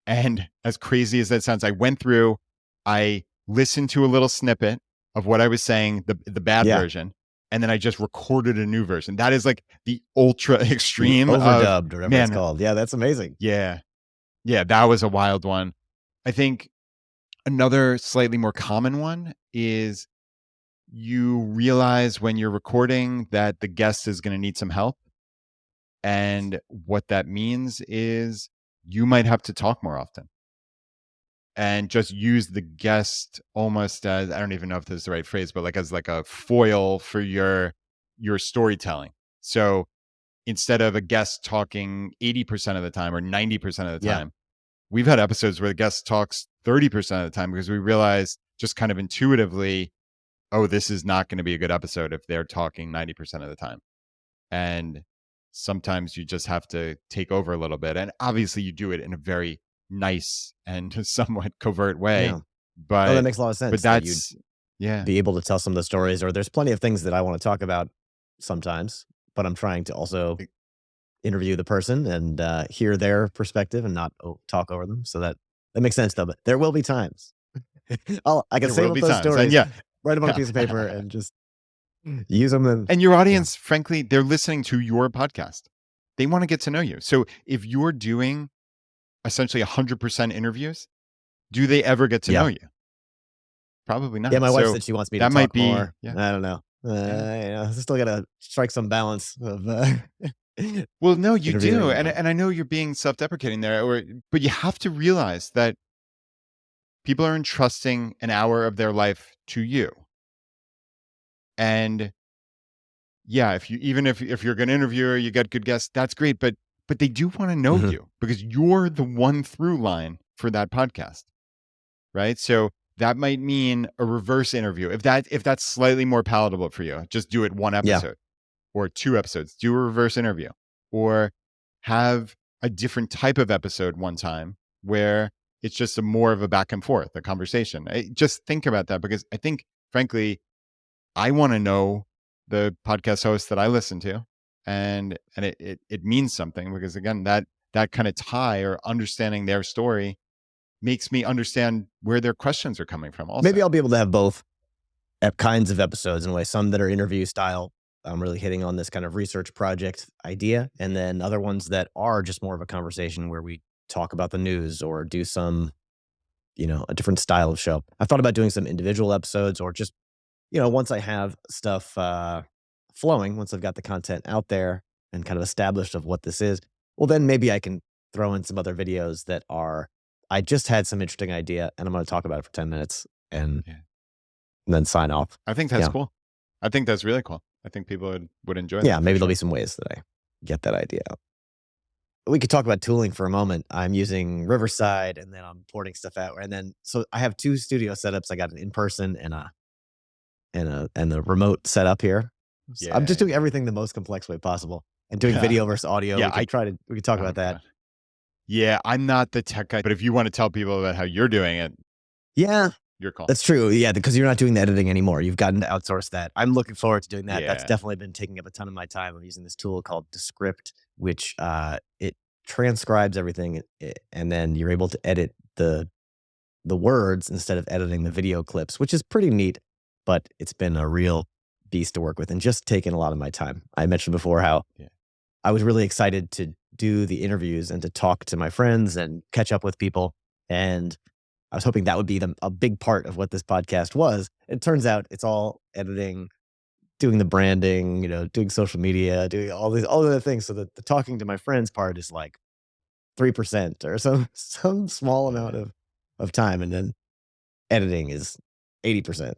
And as crazy as that sounds, I went through, I listened to a little snippet of what I was saying, the bad Yeah. version, and then I just recorded a new version. That is like the ultra The extreme of, overdubbed, or whatever it's man, called. Yeah, that's amazing. yeah. Yeah, that was a wild one. I think another slightly more common one is, you realize when you're recording that the guest is going to need some help. And what that means is you might have to talk more often, and just use the guest almost as, I don't even know if this is the right phrase, but like as like a foil for your storytelling. So instead of a guest talking 80% of the time or 90% of the Yeah. time, we've had episodes where the guest talks 30% of the time, because we realize just kind of intuitively, oh, this is not going to be a good episode if they're talking 90% of the time. And sometimes you just have to take over a little bit. And obviously, you do it in a very nice and somewhat covert way. Yeah. Oh, that But makes a lot of sense that you'd that's, yeah, be able to tell some of the stories, or there's plenty of things that I want to talk about sometimes, but I'm trying to also e- interview the person and hear their perspective and not talk over them. So that makes sense though. But there will be times I can there save will up be those times. And stories, yeah. write them on a piece of paper, and just use them. And And your yeah, audience, frankly, they're listening to your podcast. They want to get to know you. So if you're doing essentially 100% interviews, do they ever get to yeah, know you? Probably yeah. not. My wife So said she wants me to that might talk be, more. yeah, I don't know. yeah. I still gotta strike some balance of Well, no, you do. interviewing. And I know you're being self-deprecating there, but you have to realize that people are entrusting an hour of their life to you. And yeah, if you, even if you're a good interviewer, you got good guests, that's great. But but they do want to know Mhm. you because you're the one through line for that podcast, right? So that might mean a reverse interview. If that's slightly more palatable for you, just do it one Yeah. episode or two episodes. Do a reverse interview or have a different type of episode one time where it's just a more of a back and forth, a conversation. Just think about that because I think, frankly, I want to know the podcast hosts that I listen to, and it means something because again, that kind of tie or understanding their story makes me understand where their questions are coming from. Also, Maybe I'll be able to have both kinds of episodes in a way. Some that are interview style, I'm really hitting on this kind of research project idea, and then other ones that are just more of a conversation where we talk about the news or do some, a different style of show. I've thought about doing some individual episodes or just, once I have stuff flowing, once I've got the content out there and kind of established of what this is, well, then maybe I can throw in some other videos that are, I just had some interesting idea and I'm going to talk about it for 10 minutes and, yeah, and then sign off. I think that's Yeah. cool. I think that's really cool. I think people would enjoy Yeah. that for Maybe there'll sure. be some ways that I get that idea out. We could talk about tooling for a moment. I'm using Riverside and then I'm porting stuff out. And then, so I have two studio setups. I got an in person and a remote setup here. I'm just Yeah, doing yeah, everything the most complex way possible and doing yeah. video versus audio. Yeah, We could talk oh about that. god. Yeah, I'm not the tech guy, but if you want to tell people about how you're doing it, Yeah, you're cool. that's true. Yeah, because you're not doing the editing anymore. You've gotten to outsource that. I'm looking forward to doing that. That's Yeah, definitely been taking up a ton of my time. I'm using this tool called Descript, which it transcribes everything, and then you're able to edit the words instead of editing the video clips, which is pretty neat. But it's been a real beast to work with, and just taking a lot of my time. I mentioned before how yeah. I was really excited to do the interviews and to talk to my friends and catch up with people. And I was hoping that would be a big part of what this podcast was. It turns out it's all editing, doing the branding, doing social media, doing all the other things. So that the talking to my friends part is like 3% or some small amount Yeah. of time. And then editing is 80%.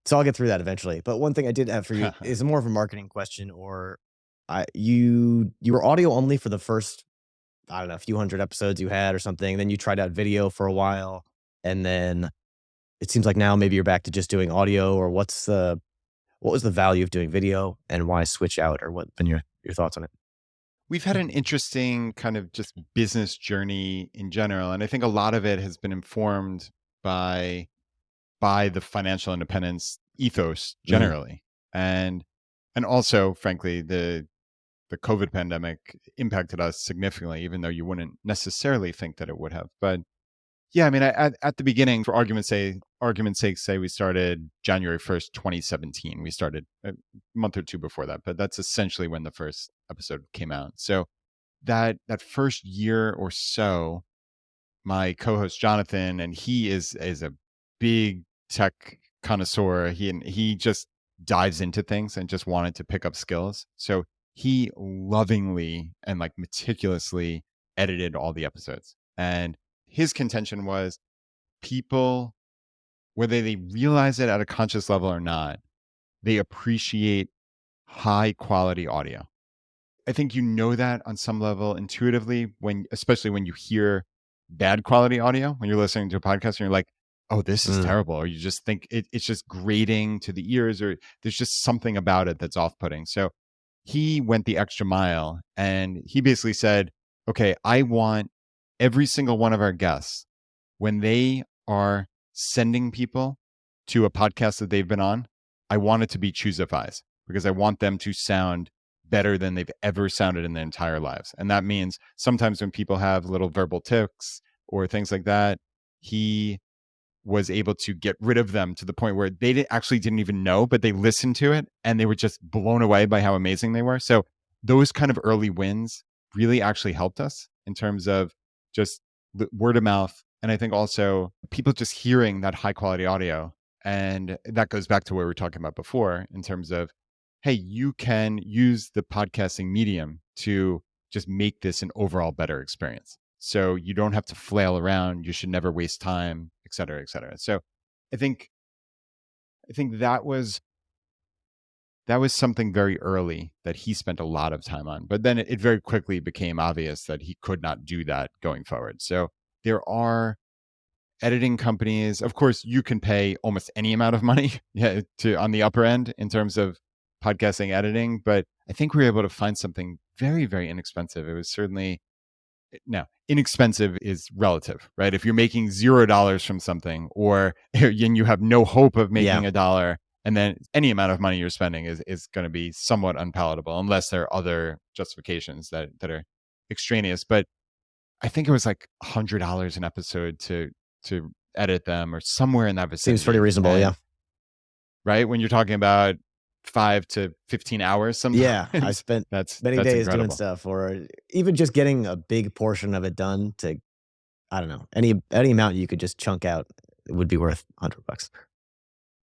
So I'll get through that eventually. But one thing I did have for you is more of a marketing question, or you were audio only for the first, I don't know, a few hundred episodes you had or something. Then you tried out video for a while, and then it seems like now maybe you're back to just doing audio. Or what was the value of doing video, and why switch out, or what been your thoughts on it? We've had an interesting kind of just business journey in general, and I think a lot of it has been informed by the financial independence ethos Mm, generally. And also, frankly, the COVID pandemic impacted us significantly, even though you wouldn't necessarily think that it would have. But yeah, I mean, at the beginning, for argument's sake, say we started January 1st, 2017. We started a month or two before that, but that's essentially when the first episode came out. So that first year or so, my co-host Jonathan, and he is a big tech connoisseur. He just dives into things and just wanted to pick up skills. So he lovingly and like meticulously edited all the episodes. And his contention was people, whether they realize it at a conscious level or not, they appreciate high quality audio. I think you know that on some level intuitively especially when you hear bad quality audio, when you're listening to a podcast and you're like, oh, this is mm, terrible. Or you just think it's just grating to the ears, or there's just something about it that's off putting. So he went the extra mile and he basically said, okay, I want every single one of our guests, when they are sending people to a podcast that they've been on, I want it to be ChooseFIs because I want them to sound better than they've ever sounded in their entire lives. And that means sometimes when people have little verbal tics or things like that, he was able to get rid of them to the point where they didn't even know, but they listened to it and they were just blown away by how amazing they were. So those kind of early wins really actually helped us in terms of just word of mouth. And I think also people just hearing that high quality audio. And that goes back to what we were talking about before in terms of, hey, you can use the podcasting medium to just make this an overall better experience. So you don't have to flail around. You should never waste time, et cetera, et cetera. So I think that was that was something very early that he spent a lot of time on. But then it very quickly became obvious that he could not do that going forward. So there are editing companies. Of course, you can pay almost any amount of money to on the upper end in terms of podcasting editing, but I think we were able to find something very, very inexpensive. It was certainly now inexpensive is relative, right? If you're making $0 from something, or and you have no hope of making Yeah. a dollar, and then any amount of money you're spending is going to be somewhat unpalatable unless there are other justifications that are extraneous. But I think it was like $100 an episode to edit them, or somewhere in that Seems pretty vicinity. reasonable. Yeah. And right when you're talking about 5 to 15 hours, Yeah. I sometimes spent that's many days doing incredible. stuff, or even just getting a big portion of it done to, I don't know, any amount you could just chunk out would be worth $100.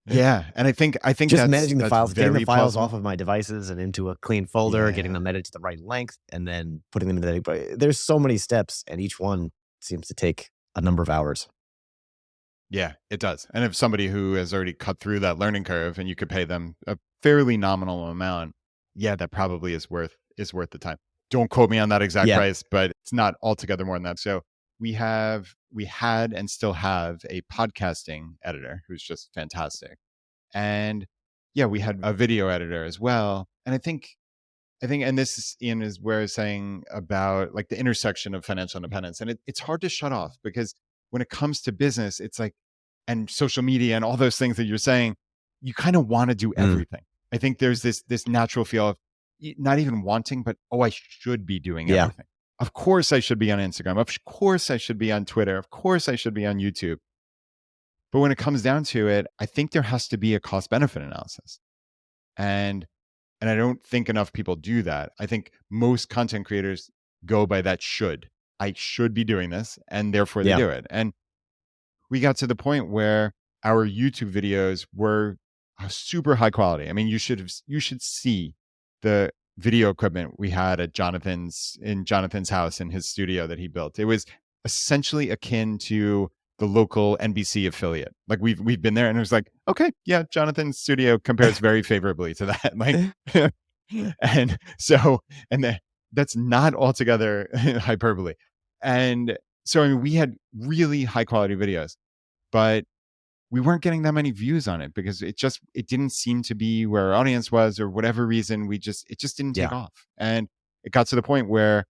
Yeah, and I think Just that's managing the files, getting the very files off plausible. of my devices and into a clean folder, getting Yeah. them edited to the right length, and then putting them into the, but there's so many steps, and each one seems to take a number of hours. Yeah, it does. And if somebody who has already cut through that learning curve and you could pay them a fairly nominal amount, yeah, that probably is worth the time. Don't quote me on that exact Yeah. price, but it's not altogether more than that. So we had and still have a podcasting editor who's just fantastic. And yeah, we had a video editor as well. And I think, and this is, Ian, is where I was saying about like the intersection of financial independence. And it's hard to shut off, because when it comes to business, it's like, and social media and all those things that you're saying, you kind of want to do Mm. everything. I think there's this natural feel of not even wanting, but, oh, I should be doing Yeah. everything. Of course I should be on Instagram. Of course I should be on Twitter. Of course I should be on YouTube. But when it comes down to it, I think there has to be a cost benefit analysis. And I don't think enough people do that. I think most content creators go by that should. I should be doing this, and therefore they Yeah. do it. And we got to the point where our YouTube videos were super high quality. I mean, you should see the video equipment we had at Jonathan's house in his studio that he built. It was essentially akin to the local NBC affiliate. Like we've been there, and it was like, okay, yeah, Jonathan's studio compares very favorably to that. Like, and so, that's not altogether hyperbole. And so, I mean, we had really high quality videos, but we weren't getting that many views on it because it didn't seem to be where our audience was, or whatever reason. It just didn't take Yeah. off. And it got to the point where,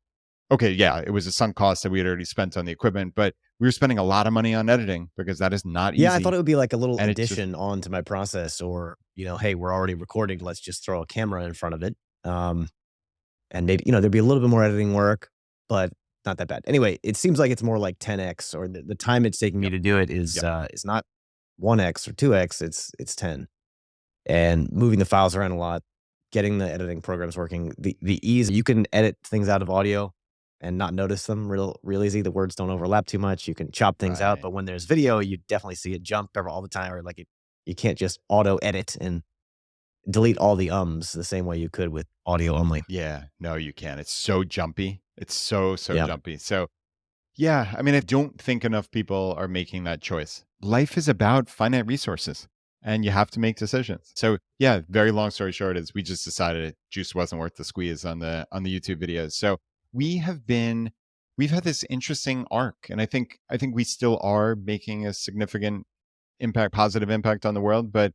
okay, yeah, it was a sunk cost that we had already spent on the equipment, but we were spending a lot of money on editing because that is not Yeah. I thought easy. it would be like a little And it's just, addition onto my process, or, hey, we're already recording. Let's just throw a camera in front of it. And maybe, there'd be a little bit more editing work, but not that bad. Anyway, it seems like it's more like 10x, or the time it's taking me yep, to do it is yep, not 1x or 2x, it's 10. And moving the files around a lot, getting the editing programs working, the ease, you can edit things out of audio and not notice them real easy. The words don't overlap too much. You can chop things out, right. but when there's video, you definitely see it jump all the time, or like you can't just auto edit and delete all the ums the same way you could with audio only. Yeah, no, you can't. It's so jumpy. It's so Yeah. jumpy. So, yeah, I mean, I don't think enough people are making that choice. Life is about finite resources, and you have to make decisions. So, yeah, very long story short is we just decided juice wasn't worth the squeeze on the YouTube videos. So, we've had this interesting arc, and I think we still are making a significant positive impact on the world, but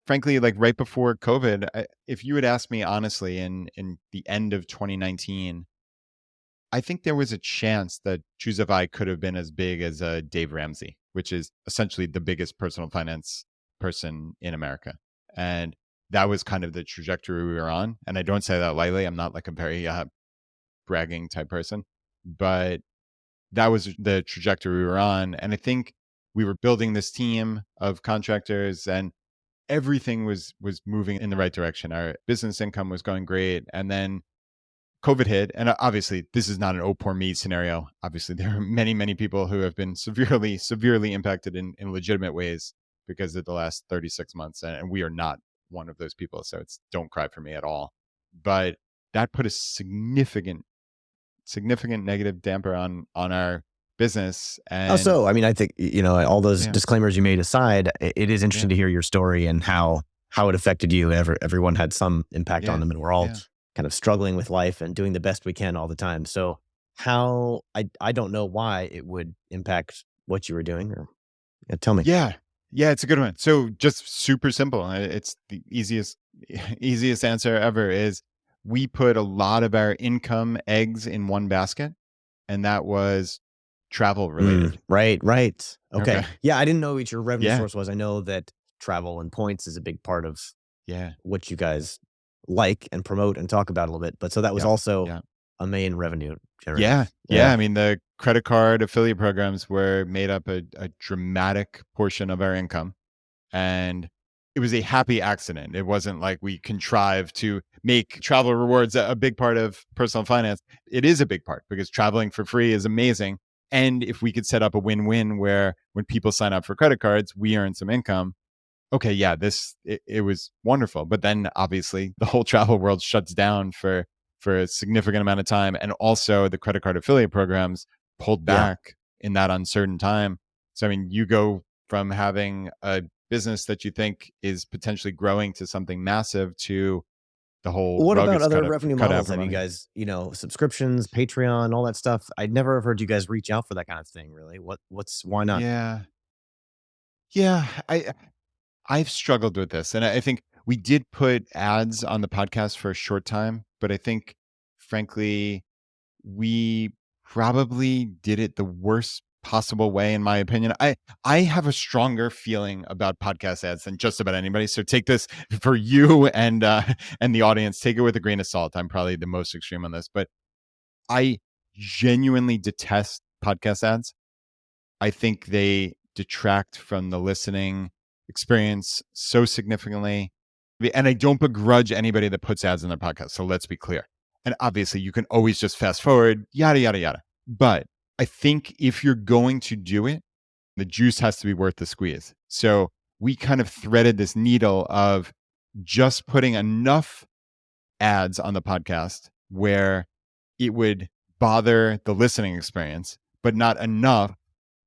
frankly, like right before COVID, if you had asked me honestly in the end of 2019, I think there was a chance that ChooseFI could have been as big as Dave Ramsey, which is essentially the biggest personal finance person in America. And that was kind of the trajectory we were on. And I don't say that lightly. I'm not like a very bragging type person, but that was the trajectory we were on. And I think we were building this team of contractors, and everything was moving in the right direction. Our business income was going great, and then COVID hit, and obviously this is not an oh poor me scenario. Obviously, there are many people who have been severely impacted in legitimate ways because of the last 36 months, and we are not one of those people. So it's don't cry for me at all. But that put a significant negative damper on our business, and I mean, I think, all those yeah, disclaimers you made aside, it is yeah, interesting to hear your story and how how it affected you. Everyone had some impact on Yeah. them, and we're all Yeah. kind of struggling with life and doing the best we can all the time. So how I don't know why it would impact what you were doing, or tell me. Yeah. Yeah, it's a good one. So just super simple. It's the easiest easiest answer ever is we put a lot of our income eggs in one basket, and that was travel related. Right, right. Okay. Okay. Yeah, I didn't know what your revenue Yeah. source was. I know that travel and points is a big part of Yeah. what you guys like and promote and talk about a little bit, but so that was Yep. also Yeah. a main revenue generator. Yeah. Yeah. Yeah. I mean, the credit card affiliate programs were made up a dramatic portion of our income. And it was a happy accident. It wasn't like we contrived to make travel rewards a big part of personal finance. It is a big part because traveling for free is amazing. And if we could set up a win-win where when people sign up for credit cards, we earn some income. Okay, yeah, it was wonderful. But then obviously the whole travel world shuts down for a significant amount of time. And also the credit card affiliate programs pulled Yeah. back in that uncertain time. So I mean, you go from having a business that you think is potentially growing to something massive to the whole What rug about is other revenue cut out models? from Have you under. guys, subscriptions, Patreon, all that stuff? I'd never have heard you guys reach out for that kind of thing, really. Why not? Yeah. Yeah. I've struggled with this. And I think we did put ads on the podcast for a short time, but I think frankly, we probably did it the worst possible way in my opinion. I have a stronger feeling about podcast ads than just about anybody. So take this for you and the audience, take it with a grain of salt. I'm probably the most extreme on this, but I genuinely detest podcast ads. I think they detract from the listening experience so significantly. And I don't begrudge anybody that puts ads in their podcast. So let's be clear. And obviously, you can always just fast forward, yada, yada, yada. But I think if you're going to do it, the juice has to be worth the squeeze. So we kind of threaded this needle of just putting enough ads on the podcast where it would bother the listening experience, but not enough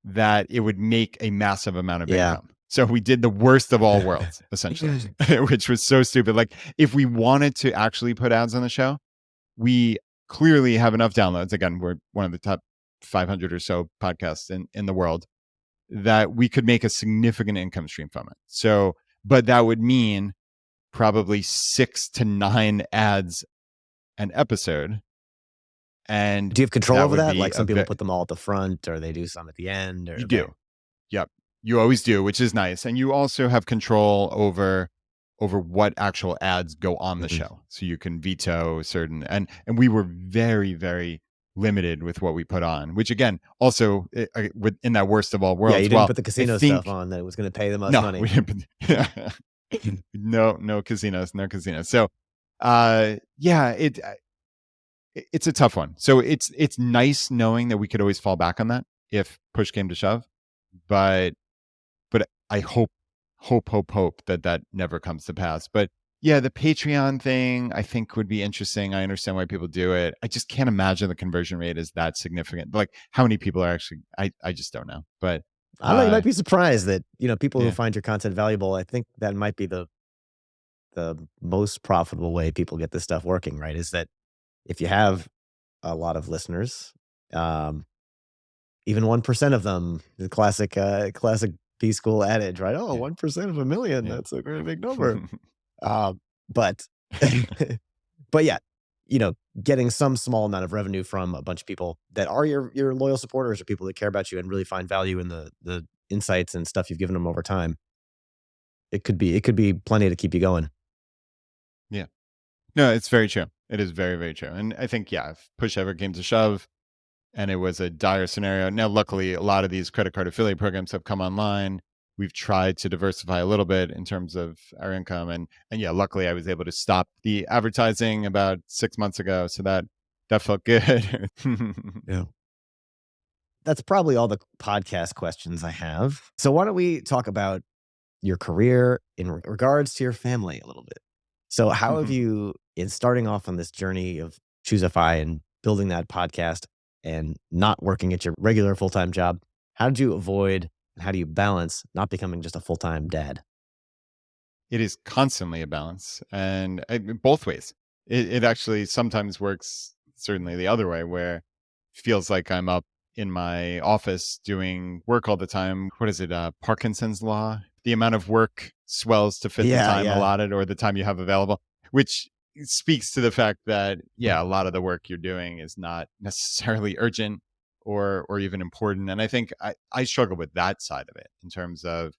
that it would make a massive amount of Yeah. income. So we did the worst of all worlds, essentially, which was so stupid. Like, if we wanted to actually put ads on the show, we clearly have enough downloads. Again, we're one of the top 500 or so podcasts in the world that we could make a significant income stream from it. So, but that would mean probably 6 to 9 ads an episode. And Do you have control that over would that? be Like some people put them all at the front, or they do some at the end, or you okay. do. Yep. You always do, which is nice. And you also have control over what actual ads go on the Mhm. show. So you can veto certain and we were very, very limited with what we put on, which again, also in that worst of all Yeah, you worlds. didn't Well, put the I casino stuff think on that it was gonna pay the most no, money. we didn't no casinos, no casinos. So yeah, it's a tough one. So it's nice knowing that we could always fall back on that if push came to shove. But I hope that that never comes to pass. But yeah, the Patreon thing I think would be interesting. I understand why people do it. I just can't imagine the conversion rate is that significant. Like how many people are actually I just don't know. But I don't know, you might be surprised that, people who yeah. find your content valuable, I think that might be the most profitable way people get this stuff working, right? Is that if you have a lot of listeners, um, even 1% of them, the classic B school adage, right? Oh, Yeah. 1% of a million, Yeah. that's a very big number. But but yeah, you know, getting some small amount of revenue from a bunch of people that are your loyal supporters or people that care about you and really find value in the insights and stuff you've given them over time. It could be plenty to keep you going. Yeah. No, it's very true. It is very, very true. And I think, yeah, if push ever came to shove, and it was a dire scenario. Now, luckily, a lot of these credit card affiliate programs have come online. We've tried to diversify a little bit in terms of our income, and yeah, luckily, I was able to stop the advertising about 6 months ago, so that felt good. Yeah. That's probably all the podcast questions I have. So why don't we talk about your career in regards to your family a little bit? So how have you, in starting off on this journey of ChooseFI and building that podcast and not working at your regular full-time job, how did you avoid and how do you balance not becoming just a full-time dad? it is constantly a balance, and both ways. It actually sometimes works certainly the other way, where it feels like I'm up in my office doing work all the time. What is it? Parkinson's law. The amount of work swells to fit the Yeah, time yeah. allotted or the time you have available, which speaks to the fact that, yeah, a lot of the work you're doing is not necessarily urgent or even important. And I think I struggle with that side of it in terms of,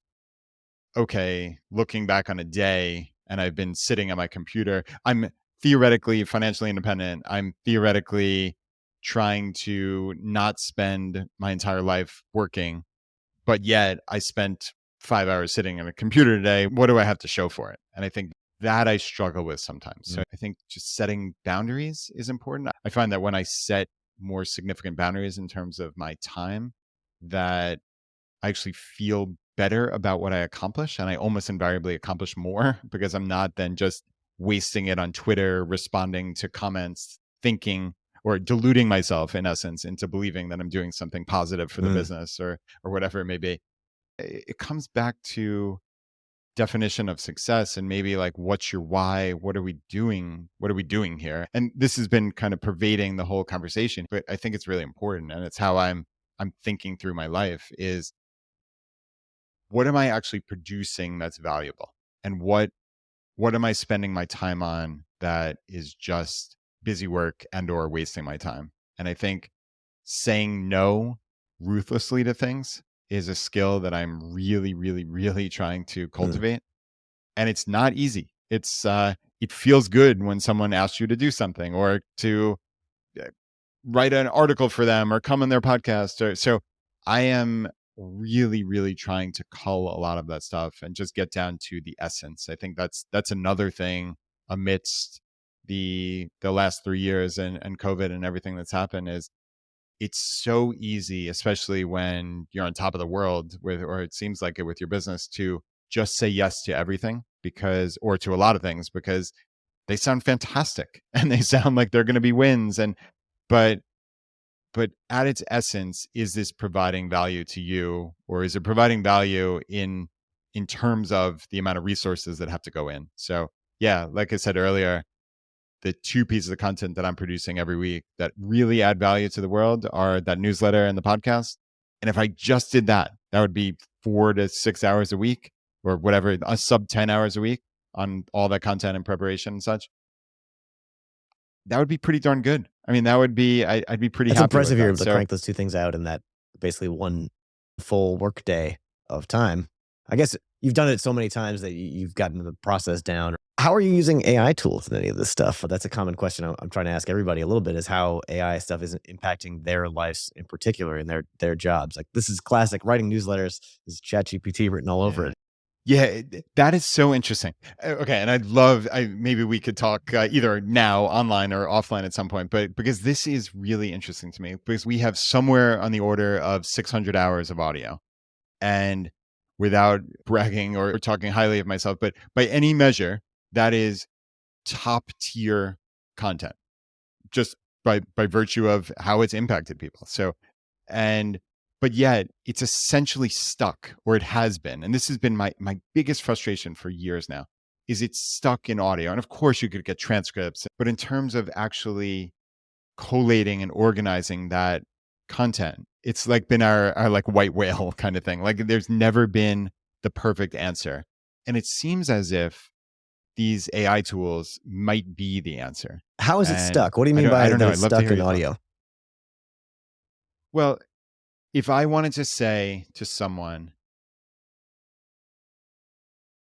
okay, looking back on a day and I've been sitting at my computer, I'm theoretically financially independent. I'm theoretically trying to not spend my entire life working, but yet I spent 5 hours sitting at a computer today. What do I have to show for it? And I think that I struggle with sometimes. So I think just setting boundaries is important. I find that when I set more significant boundaries in terms of my time, that I actually feel better about what I accomplish, and I almost invariably accomplish more because I'm not then just wasting it on Twitter, responding to comments, thinking or deluding myself in essence into believing that I'm doing something positive for the business or whatever it may be. It comes back to definition of success and maybe like, what's your why? What are we doing? What are we doing here? And this has been kind of pervading the whole conversation, but I think it's really important, and it's how I'm thinking through my life is, what am I actually producing that's valuable? And what am I spending my time on that is just busy work and or wasting my time? And I think saying no ruthlessly to things is a skill that I'm really, really, really trying to cultivate. And it's not easy. It feels good when someone asks you to do something or to uh, write an article for them or come on their podcast. So I am really, really trying to cull a lot of that stuff and just get down to the essence. I think that's another thing amidst the last 3 years and COVID and everything that's happened is, it's so easy, especially when you're on top of the world with, or it seems like it with your business, to just say yes to everything because, or to a lot of things because they sound fantastic and they sound like they're going to be wins. And, but at its essence, is this providing value to you, or is it providing value in terms of the amount of resources that have to go in? So yeah, like I said earlier, the two pieces of content that I'm producing every week that really add value to the world are that newsletter and the podcast. And if I just did that, that would be 4 to 6 hours a week or whatever, a sub 10 hours a week on all that content and preparation and such. That would be pretty darn good. I mean, that would be, I'd be pretty That's happy with impressive you're that. able to So crank those two things out in that basically one full work day of time. I guess you've done it so many times that you've gotten the process down. How are you using AI tools in any of this stuff? That's a common question I'm trying to ask everybody a little bit, is how AI stuff is impacting their lives in particular in their jobs. Like, this is classic writing newsletters, is ChatGPT written all over it. yeah, that is so interesting. Okay, and maybe we could talk either now online or offline at some point, but because this is really interesting to me, because we have somewhere on the order of 600 hours of audio, and without bragging or talking highly of myself, but by any measure, that is top tier content, just by virtue of how it's impacted people. So, and but yet it's essentially stuck, or it has been, and this has been my biggest frustration for years now, is it's stuck in audio. And of course you could get transcripts, but in terms of actually collating and organizing that content, it's like been our like white whale kind of thing. Like, there's never been the perfect answer, and it seems as if these AI tools might be the answer. How is it And stuck? What do you I mean don't I by don't that know. it's I'd love to stuck hear in your thoughts. audio? Well, if I wanted to say to someone,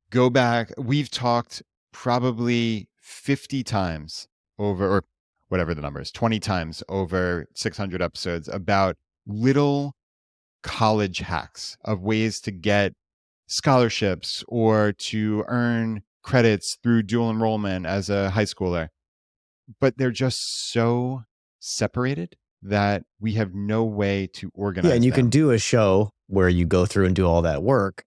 go back, we've talked probably 50 times over, or whatever the number is, 20 times over 600 episodes about little college hacks of ways to get scholarships or to earn credits through dual enrollment as a high schooler. But they're just so separated that we have no way to Yeah, and organize you can them. do a show where you go through and do all that work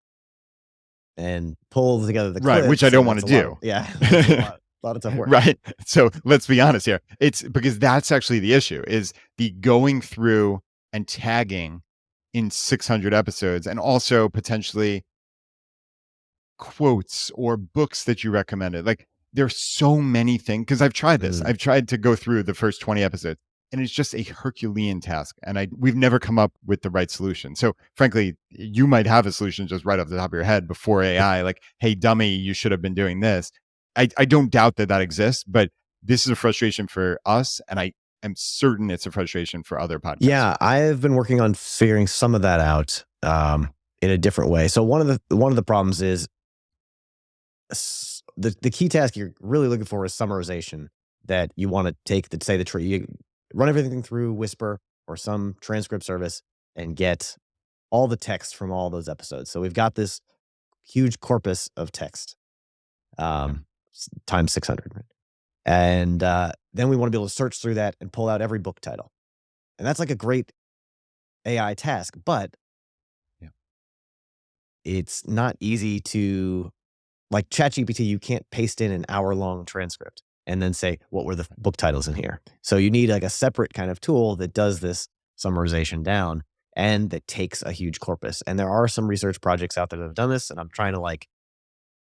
and pull together the Right, which I clips, don't and want that's to a lot of, do. yeah, that's a lot of tough work. Right. So let's be honest here. It's because that's actually the issue, is the going through and tagging in 600 episodes, and also potentially quotes or books that you recommended. Like there's so many things, because I've tried this. I've tried to go through the first 20 episodes, and it's just a Herculean task. And we've never come up with the right solution. So frankly, you might have a solution just right off the top of your head before AI, like, hey, dummy, you should have been doing this. I don't doubt that exists, but this is a frustration for us. And I am certain it's a frustration for other podcasters. Yeah, I've been working on figuring some of that out in a different way. So one of the problems is the key task you're really looking for is summarization, that you want to take the say the tree. You run everything through Whisper or some transcript service and get all the text from all those episodes. So we've got this huge corpus of text, times 600, right? And then we want to be able to search through that and pull out every book title. And that's like a great AI task, but Yeah. it's not easy to, like ChatGPT, you can't paste in an hour-long transcript and then say, what were the book titles in here? So you need like a separate kind of tool that does this summarization down and that takes a huge corpus. And there are some research projects out there that have done this, and I'm trying to like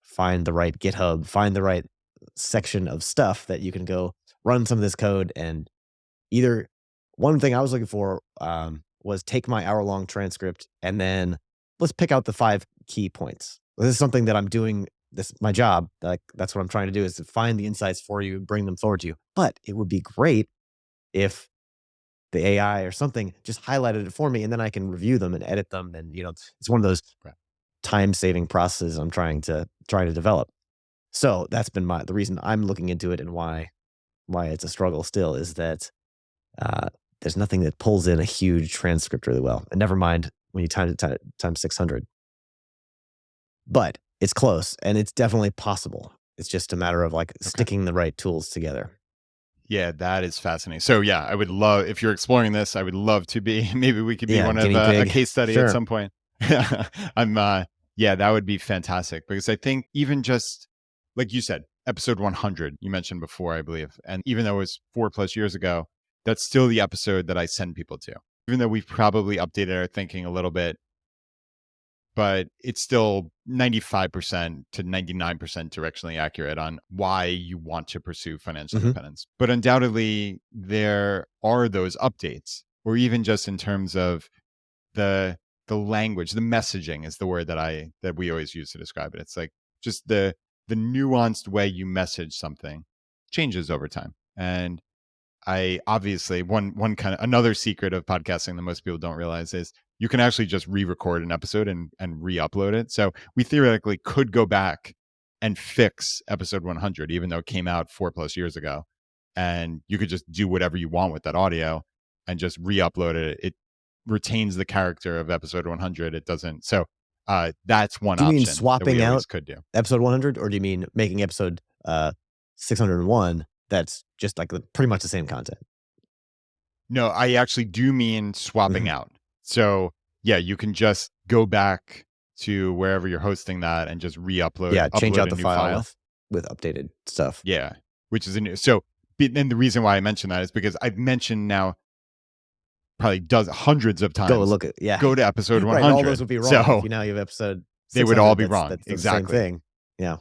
find the right GitHub, find the right section of stuff that you can go run some of this code. And either one thing I was looking for was take my hour-long transcript and then let's pick out the 5 key points. This is something that I'm doing. This my job. Like that's what I'm trying to do, is to find the insights for you and bring them forward to you. But it would be great if the AI or something just highlighted it for me, and then I can review them and edit them. And it's one of those time-saving processes I'm trying to develop. So that's been the reason I'm looking into it, and why it's a struggle still is that there's nothing that pulls in a huge transcript really well. And never mind when you times 600. But it's close, and it's definitely possible. It's just a matter of like sticking the right tools together. Yeah, that is fascinating. So yeah, I would love, if you're exploring this, I would love to be, maybe we could be one of a case study at some point. Yeah, that would be fantastic, because I think even just like you said, episode 100, you mentioned before, I believe. And even though it was 4+ years ago, that's still the episode that I send people to, even though we've probably updated our thinking a little bit, but it's still 95% to 99% directionally accurate on why you want to pursue financial independence. But undoubtedly, there are those updates, or even just in terms of the language, the messaging is the word that we always use to describe it. It's like just the nuanced way you message something changes over time. And I obviously one kind of another secret of podcasting that most people don't realize is you can actually just re-record an episode and re-upload it. So we theoretically could go back and fix episode 100, even though it came out 4+ years ago, and you could just do whatever you want with that audio and just re-upload it. It retains the character of episode 100. It doesn't. So that's one option. Do you mean swapping out could do episode 100, or do you mean making episode 601 that's just like pretty much the same content? No, I actually do mean swapping out. So yeah, you can just go back to wherever you're hosting that and just re-upload. Yeah, change out the file with updated stuff. Yeah, which is a new. So, and the reason why I mention that is because I've mentioned now probably hundreds of times. Go to episode 100. Right, all those would be wrong. So, if you have episode 600, they would all be wrong. That's exactly. The same thing. Yeah,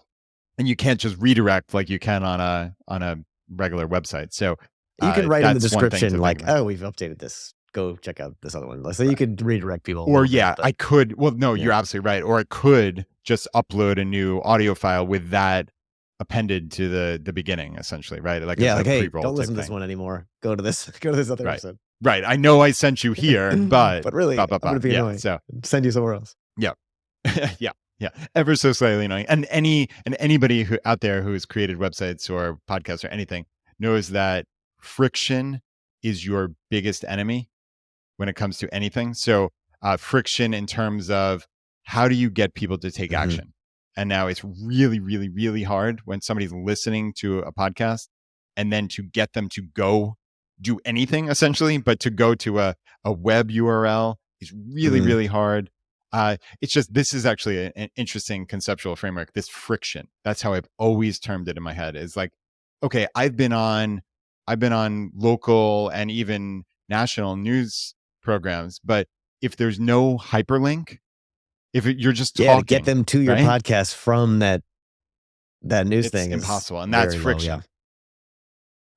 and you can't just redirect like you can on a regular website. So you can write in the description like, "Oh, we've updated this. Go check out this other one." So you could redirect people. Or I could. Well, no, you're absolutely right. Or I could just upload a new audio file with that appended to the beginning, essentially, right? Like hey, don't listen to this one anymore. Go to this other episode. Right. I know I sent you here, but really, I'm going to be annoying. So send you somewhere else. Yeah. Yeah. Ever so slightly annoying. And anybody who out there who has created websites or podcasts or anything knows that friction is your biggest enemy when it comes to anything. So friction in terms of how do you get people to take action? And now it's really, really, really hard when somebody's listening to a podcast and then to get them to go do anything essentially, but to go to a web URL is really, really hard. It's just, this is actually an interesting conceptual framework, this friction. That's how I've always termed it in my head. Is like, okay, I've been on local and even national news programs, but if there's no hyperlink, If you're just Yeah, to get talking, them to your right? podcast from that news It's thing is impossible. And that's very low. friction, Yeah.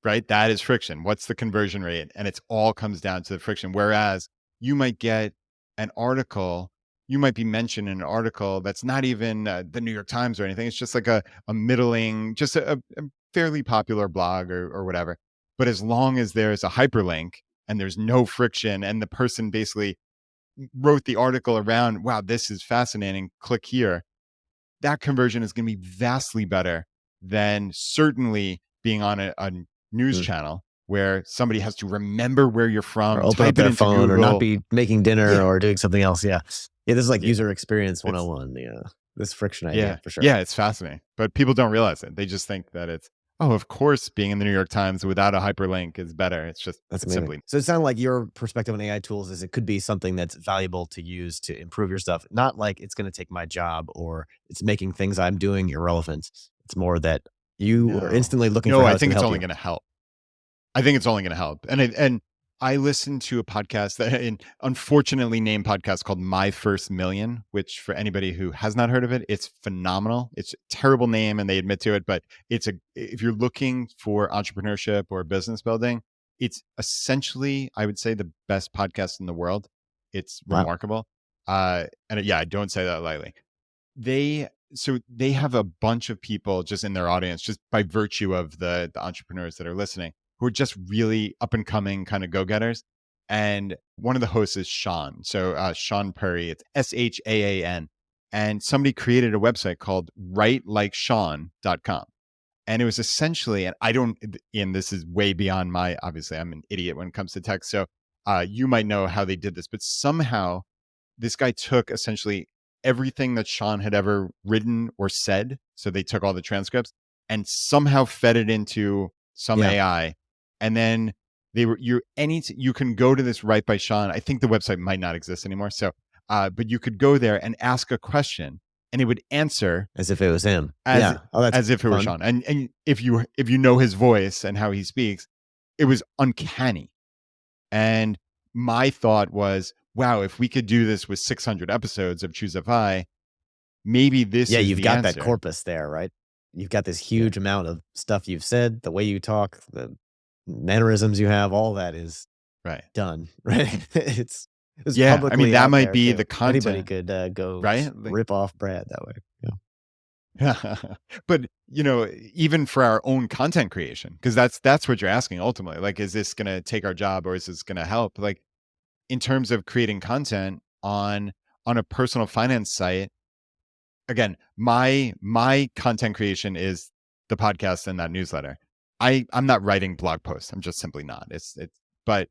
right? That is friction. What's the conversion rate? And it's all comes down to the friction. Whereas you might get an article, you might be mentioned in an article that's not even the New York Times or anything. It's just like a middling, just a fairly popular blog or whatever. But as long as there's a hyperlink and there's no friction and the person basically wrote the article around, wow, this is fascinating, click here, that conversion is going to be vastly better than certainly being on a news Mm. channel where somebody has to remember where you're Or from, open up type it their into phone or not Google. be making dinner Yeah. or doing something else. Yeah. Yeah. This is like Yeah. user experience It's 101. Yeah. This friction yeah. idea for sure. Yeah, it's fascinating. But people don't realize it. They just think that it's, oh, of course being in the New York Times without a hyperlink is better. It's just That's it's amazing. simply So it sounded like your perspective on AI tools is it could be something that's valuable to use to improve your stuff. Not like it's going to take my job or it's making things I'm doing irrelevant. It's more that you are no. instantly looking for No, how I it's going think to it's help only you. going to help. I think it's only going to help. And I listened to a podcast that an unfortunately named podcast called My First Million, which for anybody who has not heard of it, it's phenomenal. It's a terrible name and they admit to it, but if you're looking for entrepreneurship or business building, it's essentially, I would say, the best podcast in the world. It's Wow. remarkable. And yeah, I don't say that lightly. They have a bunch of people just in their audience, just by virtue of the entrepreneurs that are listening, who are just really up and coming kind of go-getters. And one of the hosts is Sean. So Sean Perry, it's SHAAN. And somebody created a website called writelikeshawn.com. And it was essentially, and I don't, and this is way beyond my, obviously I'm an idiot when it comes to tech. So you might know how they did this, but somehow this guy took essentially everything that Sean had ever written or said. So they took all the transcripts and somehow fed it into some Yeah. AI. And then you can go to this Right by Sean. I think the website might not exist anymore. So, but you could go there and ask a question and it would answer As if it was him. as Yeah. Oh, that's as if it were fun. Sean. And if you know his voice and how he speaks, it was uncanny. And my thought was, wow, if we could do this with 600 episodes of ChooseFI, maybe this Yeah. is You've the got that answer. corpus there, right? You've got this Yeah. huge amount of stuff you've said, the way you talk, the mannerisms you have, all that is Right. done, right? It's Yeah. I mean, publicly that out might there be too. the Anybody content, could go right? Like, rip off Brad that way. Yeah. but even for our own content creation, because that's what you're asking ultimately. Like, is this going to take our job or is this going to help? Like, in terms of creating content on a personal finance site, again, my content creation is the podcast and that newsletter. I'm not writing blog posts. I'm just simply not. But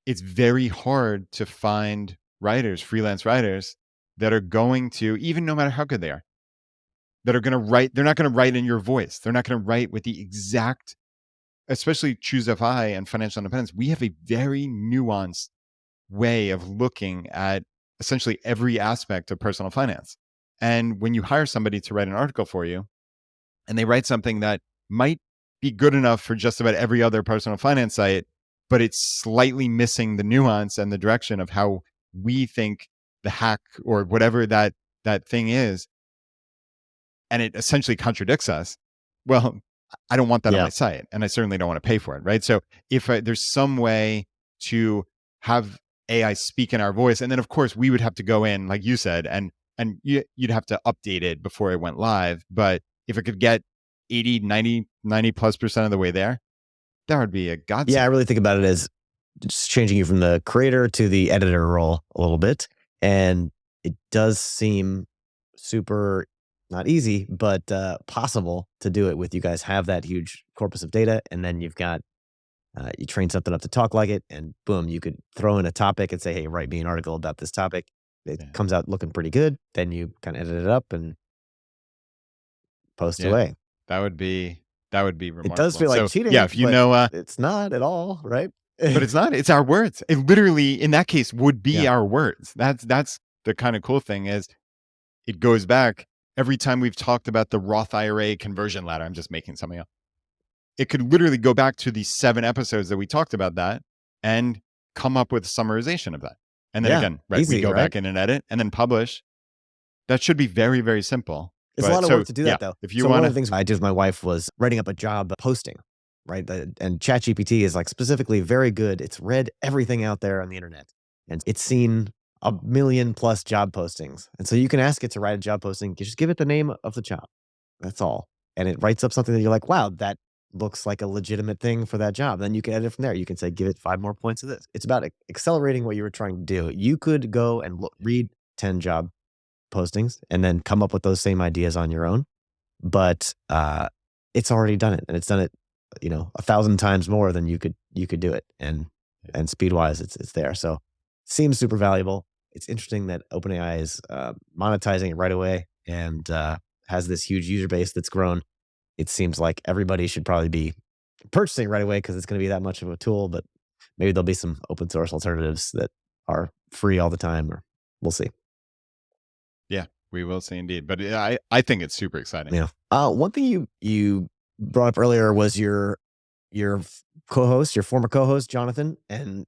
it's very hard to find writers, freelance writers that are going to, even no matter how good they are, that are going to write. They're not going to write in your voice. They're not going to write with the exact, especially ChooseFI and financial independence. We have a very nuanced way of looking at essentially every aspect of personal finance. And when you hire somebody to write an article for you and they write something that might be good enough for just about every other personal finance site, but it's slightly missing the nuance and the direction of how we think the hack or whatever that thing is, and it essentially contradicts us, well, I don't want that on Yeah. my site, and I certainly don't want to pay for it, right? So if there's some way to have AI speak in our voice, and then of course we would have to go in, like you said, and you'd have to update it before it went live. But if it could get 80, 90 plus percent of the way there, that would be a Yeah. I godsend. really think about it as just changing you from the creator to the editor role a little bit. And it does seem super not easy, but possible to do it with you guys have that huge corpus of data. And then you've got, you train something up to talk like it, and boom, you could throw in a topic and say, hey, write me an article about this topic. It Yeah. comes out looking pretty good. Then you kind of edit it up and post Yeah, away. that would be remarkable. It does feel like So cheating, yeah, if you but know, it's not at all, right? but it's not. It's our words. It literally, in that case, would be Yeah. our words. That's the kind of cool thing is it goes back every time we've talked about the Roth IRA conversion ladder. I'm just making something up. It could literally go back to the 7 episodes that we talked about that and come up with a summarization of that. And then Yeah. again, right, we Easy, go right? back in and edit and then publish. that should be very, very simple. It's a But lot of so work to do yeah, that, though. if you So one want of the to, things I did with my wife was writing up a job posting, right? And ChatGPT is like specifically very good. It's read everything out there on the internet, and it's seen a million plus job postings. And so you can ask it to write a job posting. You just give it the name of the job. That's all. And it writes up something that you're like, wow, that looks like a legitimate thing for that job. Then you can edit it from there. You can say, give it 5 more points of this. It's about accelerating what you were trying to do. You could go and read 10 job postings and then come up with those same ideas on your own. But it's already done it, and it's done it, 1,000 times more than you could do it. And speed wise, it's there. So seems super valuable. It's interesting that OpenAI is monetizing it right away and has this huge user base that's grown. It seems like everybody should probably be purchasing right away because it's going to be that much of a tool. But maybe there'll be some open source alternatives that are free all the time, or we'll see. yeah, we will see indeed. But I think it's super exciting. Yeah. One thing you brought up earlier was your co-host, your former co-host, Jonathan. And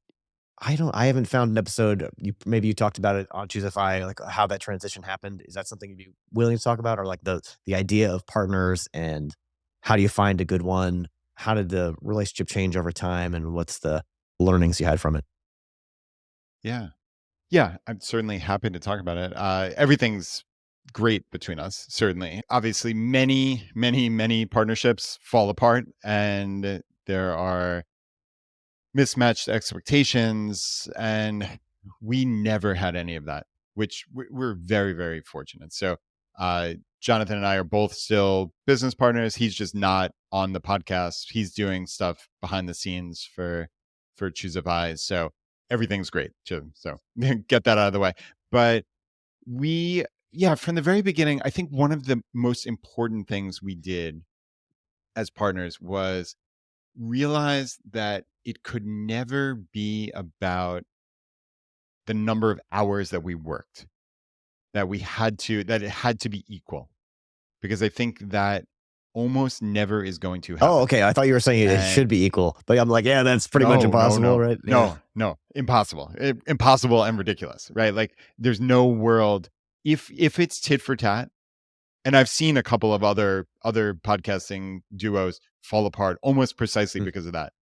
I haven't found an episode. Maybe you talked about it on ChooseFI, like how that transition happened. Is that something you'd be willing to talk about, or like the idea of partners and how do you find a good one? How did the relationship change over time, and what's the learnings you had from it? Yeah. Yeah, I'm certainly happy to talk about it. Everything's great between us, certainly. Obviously, many, many, many partnerships fall apart, and there are mismatched expectations, and we never had any of that, which we're very, very fortunate. So, Jonathan and I are both still business partners. He's just not on the podcast. He's doing stuff behind the scenes for ChooseFI. So everything's great. So get that out of the way. But yeah, from the very beginning, I think one of the most important things we did as partners was realize that it could never be about the number of hours that we worked, that it had to be equal, because I think that almost never is going to Oh, happen. okay. I thought you were saying it And should be equal, but I'm like, yeah, that's pretty much impossible, right? Yeah. no, impossible, impossible and ridiculous, right? Like there's no world if it's tit for tat. And I've seen a couple of other podcasting duos fall apart almost precisely Mm. because of that.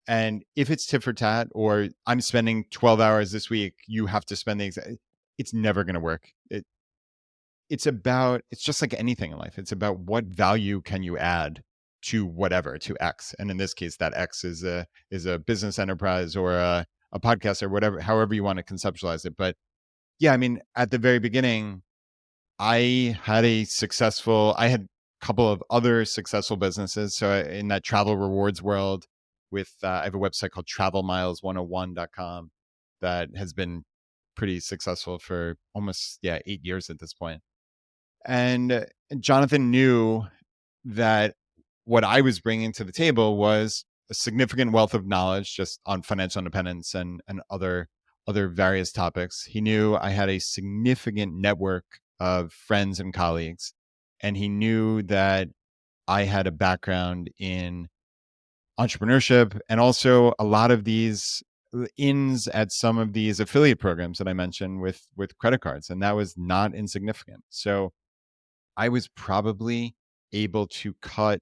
And if it's tit for tat, or I'm spending 12 hours this week, you have to spend the exact, it's never going to work. It's just like anything in life. It's about what value can you add to whatever, to X. And in this case, that X is a business enterprise or a podcast or whatever, however you want to conceptualize it. But yeah, I mean, at the very beginning, I had a couple of other successful businesses. So in that travel rewards world, I have a website called travelmiles101.com that has been pretty successful for almost 8 years at this point. And Jonathan knew that what I was bringing to the table was a significant wealth of knowledge just on financial independence and other various topics. He knew I had a significant network of friends and colleagues, and he knew that I had a background in entrepreneurship and also a lot of these ins at some of these affiliate programs that I mentioned with credit cards, and that was not insignificant. So I was probably able to cut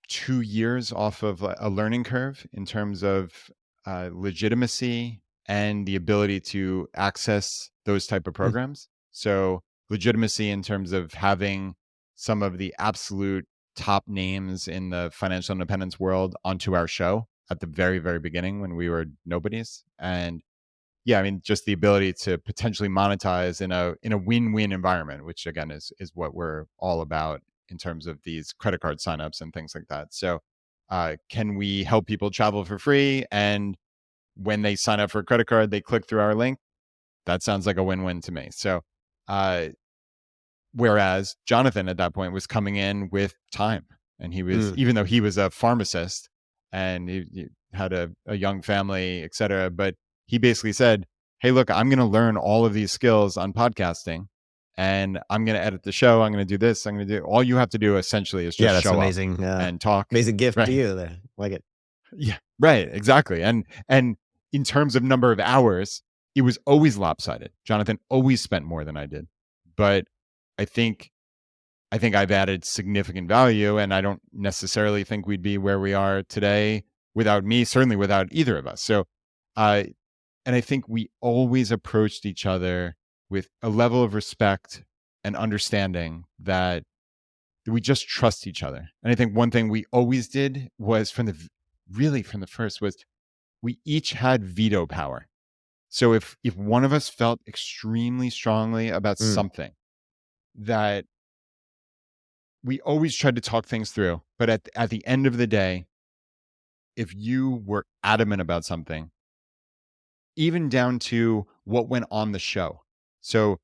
2 years off of a learning curve in terms of legitimacy and the ability to access those type of Mm. programs. So legitimacy in terms of having some of the absolute top names in the financial independence world onto our show at the very, very beginning when we were nobodies. And yeah, I mean, just the ability to potentially monetize in a win-win environment, which again is what we're all about in terms of these credit card signups and things like that. So, can we help people travel for free? And when they sign up for a credit card, they click through our link. That sounds like a win-win to me. So, uh, whereas Jonathan at that point was coming in with time, and he was, Mm. even though he was a pharmacist and he had a young family, et cetera, but he basically said, hey, look, I'm going to learn all of these skills on podcasting, and I'm going to edit the show. I'm going to do this. I'm going to do, all you have to do essentially is Yeah, just that's an show up amazing, and talk. amazing gift to Right. you there. Like it. Yeah. Right. Exactly. And in terms of number of hours, it was always lopsided. Jonathan always spent more than I did. But I think I've added significant value, and I don't necessarily think we'd be where we are today without me, certainly without either of us. So, uh, and I think we always approached each other with a level of respect and understanding that we just trust each other. And I think one thing we always did was from the first was we each had veto power. So if one of us felt extremely strongly about Mm. something, that we always tried to talk things through. But at the end of the day, if you were adamant about something, even down to what went on the show. So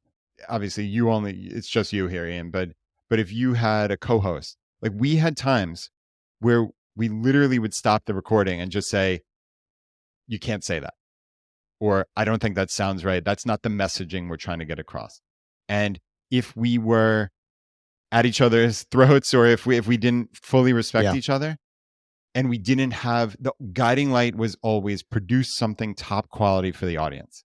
obviously it's just you here, Ian, but if you had a co-host, like we had times where we literally would stop the recording and just say, you can't say that. Or I don't think that sounds right. That's not the messaging we're trying to get across. And if we were at each other's throats, or if we didn't fully respect Yeah. each other, and we didn't have the guiding light was always produce something top quality for the audience.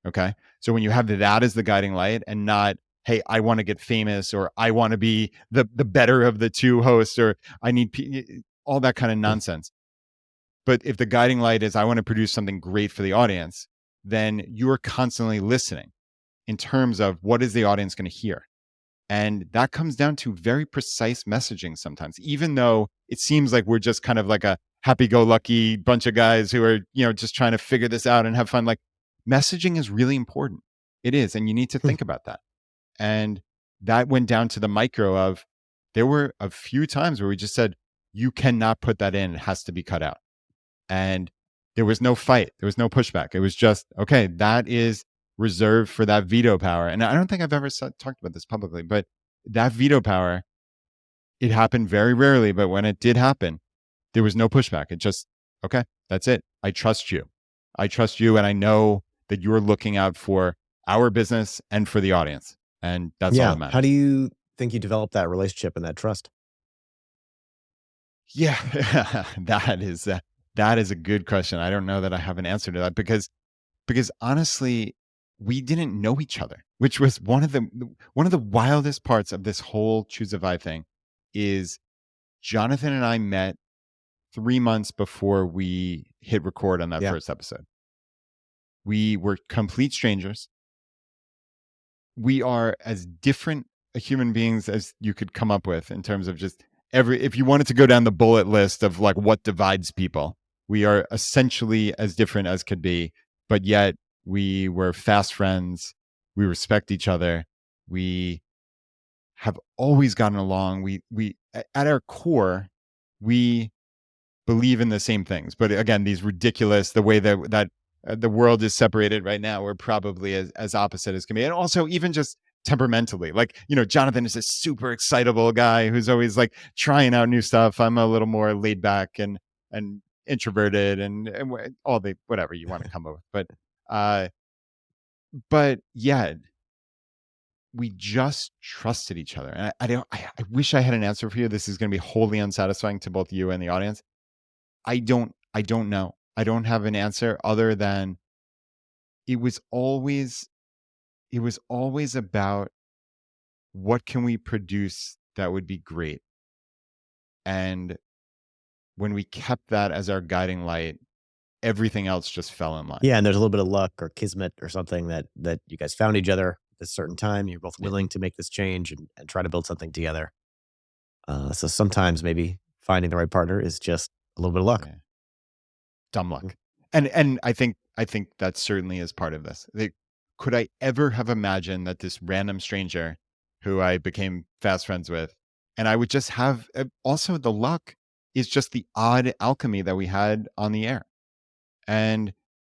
Okay. So when you have that as the guiding light and not, hey, I want to get famous, or I want to be the better of the two hosts, or I need all that kind of nonsense. But if the guiding light is I want to produce something great for the audience, then you're constantly listening in terms of what is the audience going to hear. And that comes down to very precise messaging sometimes, even though it seems like we're just kind of like a happy-go-lucky bunch of guys who are, just trying to figure this out and have fun. Like, messaging is really important. It is. And you need to think about that. And that went down to the micro of, there were a few times where we just said, you cannot put that in. It has to be cut out. And there was no fight. There was no pushback. It was just, okay, that is reserved for that veto power. And I don't think I've ever talked about this publicly, but that veto power, it happened very rarely. But when it did happen, there was no pushback. It just, okay, that's it. I trust you. I trust you. And I know that you're looking out for our business and for the audience. And that's all that matters. How do you think you develop that relationship and that trust? Yeah, that is a good question. I don't know that I have an answer to that because honestly, we didn't know each other, which was one of the wildest parts of this whole ChooseFI thing. Is Jonathan and I met 3 months before we hit record on that first episode. We were complete strangers. We are as different human beings as you could come up with in terms of just if you wanted to go down the bullet list of like what divides people, we are essentially as different as could be, but yet we were fast friends. We respect each other. We have always gotten along. We at our core, we believe in the same things. But again, these ridiculous, the way that the world is separated right now, we're probably as opposite as can be. And also even just temperamentally, like, Jonathan is a super excitable guy who's always like trying out new stuff. I'm a little more laid back and introverted and all the whatever you want to come up with. But yeah, we just trusted each other. And I wish I had an answer for you. This is going to be wholly unsatisfying to both you and the audience. I don't know. I don't have an answer other than it was always about what can we produce that would be great. And when we kept that as our guiding light, everything else just fell in line. Yeah, and there's a little bit of luck or kismet or something that you guys found each other at a certain time. You're both willing to make this change and try to build something together. So sometimes maybe finding the right partner is just a little bit of luck. Yeah. Dumb luck. And I think that certainly is part of this. Could I ever have imagined that this random stranger who I became fast friends with, and I would just have also the luck is just the odd alchemy that we had on the air. And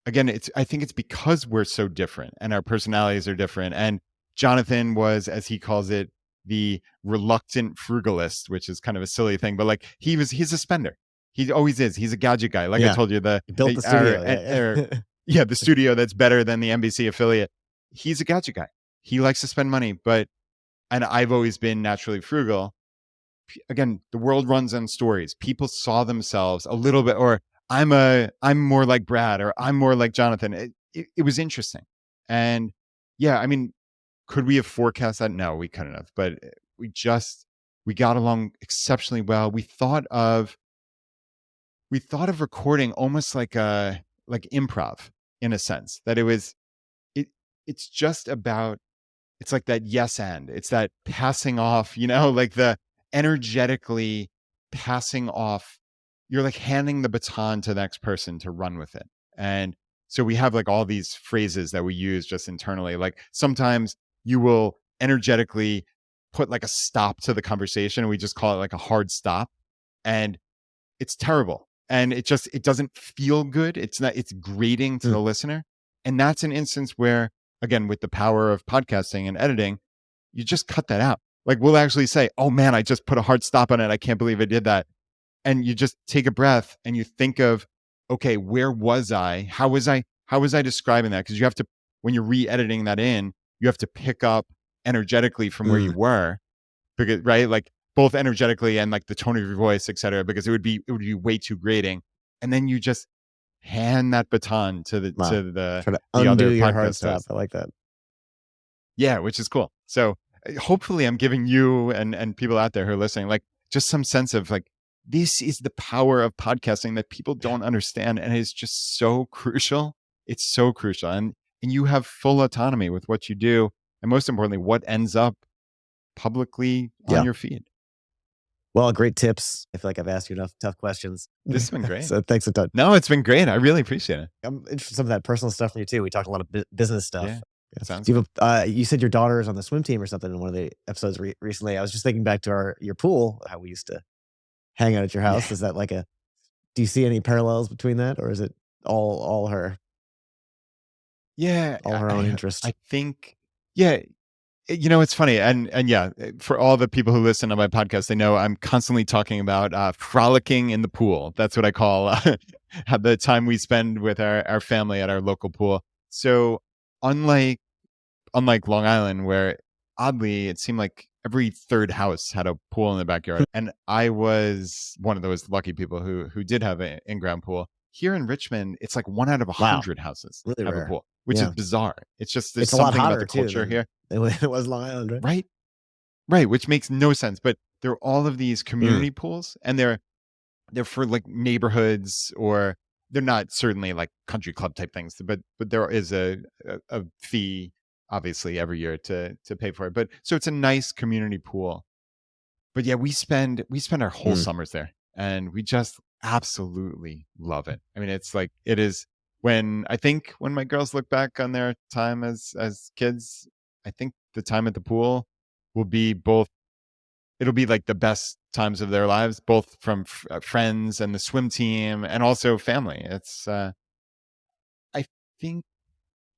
again, I think it's because we're so different and our personalities are different. And Jonathan was, as he calls it, the reluctant frugalist, which is kind of a silly thing, but like he's a spender. He always is. He's a gadget guy. Like I told you, He built the studio. The studio that's better than the NBC affiliate. He's a gadget guy. He likes to spend money, and I've always been naturally frugal. Again, the world runs on stories. People saw themselves a little bit, or I'm more like Brad, or I'm more like Jonathan. It was interesting. And yeah, I mean, could we have forecast that? No, we couldn't have. But we got along exceptionally well. We thought of recording almost like improv, in a sense, that it it's just about, it's like that yes and, it's that passing off, like the energetically passing off. You're like handing the baton to the next person to run with it. And so we have like all these phrases that we use just internally. Like sometimes you will energetically put like a stop to the conversation, and we just call it like a hard stop. And it's terrible. And it doesn't feel good. It's grating to Mm. the listener. And that's an instance where, again, with the power of podcasting and editing, you just cut that out. Like we'll actually say, oh man, I just put a hard stop on it. I can't believe I did that. And you just take a breath and you think of, okay, where was I? How was I describing that? Because you have to, when you're re-editing that in, you have to pick up energetically from where you Mm. were, because right, like both energetically and like the tone of your voice, etc. Because it would be way too grating. And then you just hand that baton to the Wow. to the Try to the undo other your hard podcast stop. host. I like that. Yeah, which is cool. So hopefully I'm giving you and people out there who are listening like just some sense of like, this is the power of podcasting that people Yeah. don't understand, and it's just so crucial. It's so crucial. And you have full autonomy with what you do, and most importantly, what ends up publicly on Yeah. your feed. Well, great tips. I feel like I've asked you enough tough questions. This has been great. So thanks a ton. No, it's been great. I really appreciate it. I'm interested in some of that personal stuff from you too. We talked a lot of business stuff. Yeah. Yeah. Sounds Do you, good. you said your daughter is on the swim team or something in one of the episodes recently. I was just thinking back to your pool, how we used to hang out at your house. Yeah. Is that do you see any parallels between that, or is it all her, Yeah. all her own interest? I think, yeah, it's funny. And yeah, for all the people who listen to my podcast, they know I'm constantly talking about frolicking in the pool. That's what I call the time we spend with our family at our local pool. So unlike unlike Long Island, where oddly it seemed like every third house had a pool in the backyard, and I was one of those lucky people who did have an in-ground pool. Here in Richmond, it's like wow,1 out of 100 houses really have a rare. pool, which is Yeah, bizarre. It's just there's it's a lot something about hotter the too culture than here, it was Long Island, right? right? Right, which makes no sense. But there are all of these Mm. community pools, and they're for like neighborhoods, or they're not certainly like country club type things, but there is a fee obviously every year to pay for it. But so it's a nice community pool. But yeah, we spend our whole Mm. summers there, and we just absolutely love it. I mean, it's like it is when my girls look back on their time as kids, I think the time at the pool will be both, it'll be like the best times of their lives, both from friends and the swim team, and also family. I think,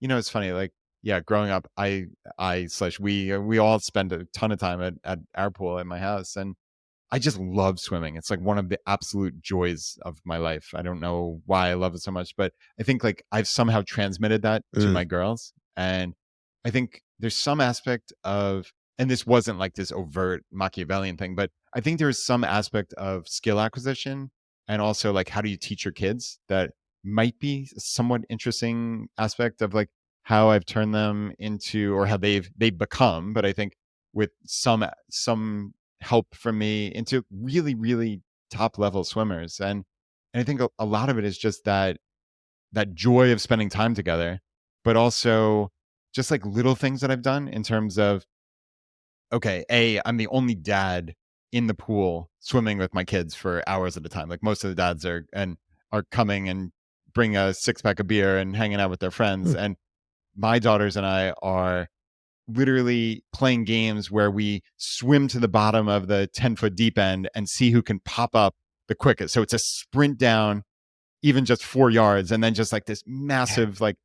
it's funny. Like, yeah, growing up, I slash we all spend a ton of time at our pool at my house, and I just love swimming. It's like one of the absolute joys of my life. I don't know why I love it so much, but I think like I've somehow transmitted that to Mm. my girls. And I think there's some aspect of, and this wasn't like this overt Machiavellian thing, but I think there is some aspect of skill acquisition, and also like how do you teach your kids, that might be a somewhat interesting aspect of like how I've turned them into, or how they've become. But I think with some help from me, into really, really top level swimmers. And I think a lot of it is just that joy of spending time together, but also just like little things that I've done in terms of, okay, I'm the only dad in the pool swimming with my kids for hours at a time. Like most of the dads are coming and bring a 6-pack of beer and hanging out with their friends. Mm. And my daughters and I are literally playing games where we swim to the bottom of the 10-foot deep end and see who can pop up the quickest. So it's a sprint down, even just 4 yards, and then just like this massive like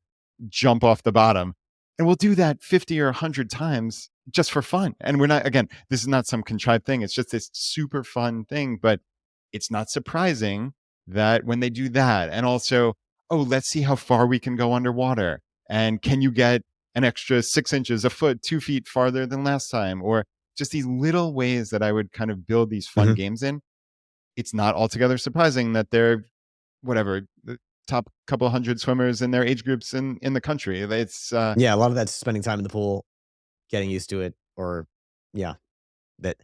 jump off the bottom. And we'll do that 50 or 100 times just for fun. And we're not, again, this is not some contrived thing. It's just this super fun thing. But it's not surprising that when they do that, and also, oh, let's see how far we can go underwater. And can you get an extra 6 inches, a foot, 2 feet farther than last time? Or just these little ways that I would kind of build these fun Mhm. games in. It's not altogether surprising that they're whatever, top couple hundred swimmers in their age groups in the country. It's Yeah, a lot of that's spending time in the pool, getting used to it, or yeah, that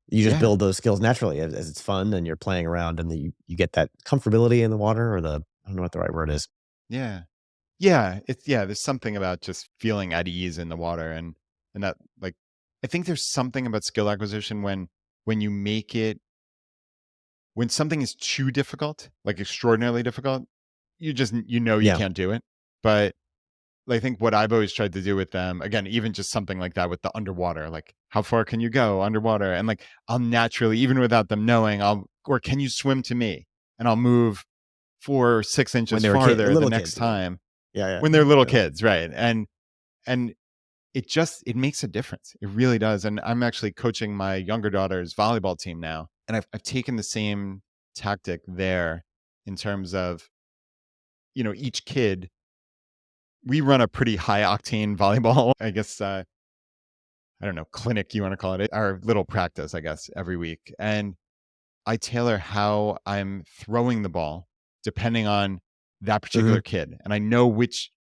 you just yeah, build those skills naturally as it's fun and you're playing around and then you get that comfortability in the water or I don't know what the right word is. yeah. Yeah, there's something about just feeling at ease in the water and that like I think there's something about skill acquisition when you make it when something is too difficult, like extraordinarily difficult, you Yeah. can't do it. But I think what I've always tried to do with them, again, even just something like that with the underwater, like how far can you go underwater? And like I'll naturally, even without them knowing, or can you swim to me? And I'll move 4 or 6 inches When they were farther the little next kids, you mean? time Yeah, when they're little yeah. kids, right? And it makes a difference. It really does. And I'm actually coaching my younger daughter's volleyball team now, and I've taken the same tactic there in terms of each kid. We run a pretty high octane volleyball, I guess. I don't know, clinic you want to call it, our little practice, I guess, every week, and I tailor how I'm throwing the ball depending on that Mhm. particular kid, and I know which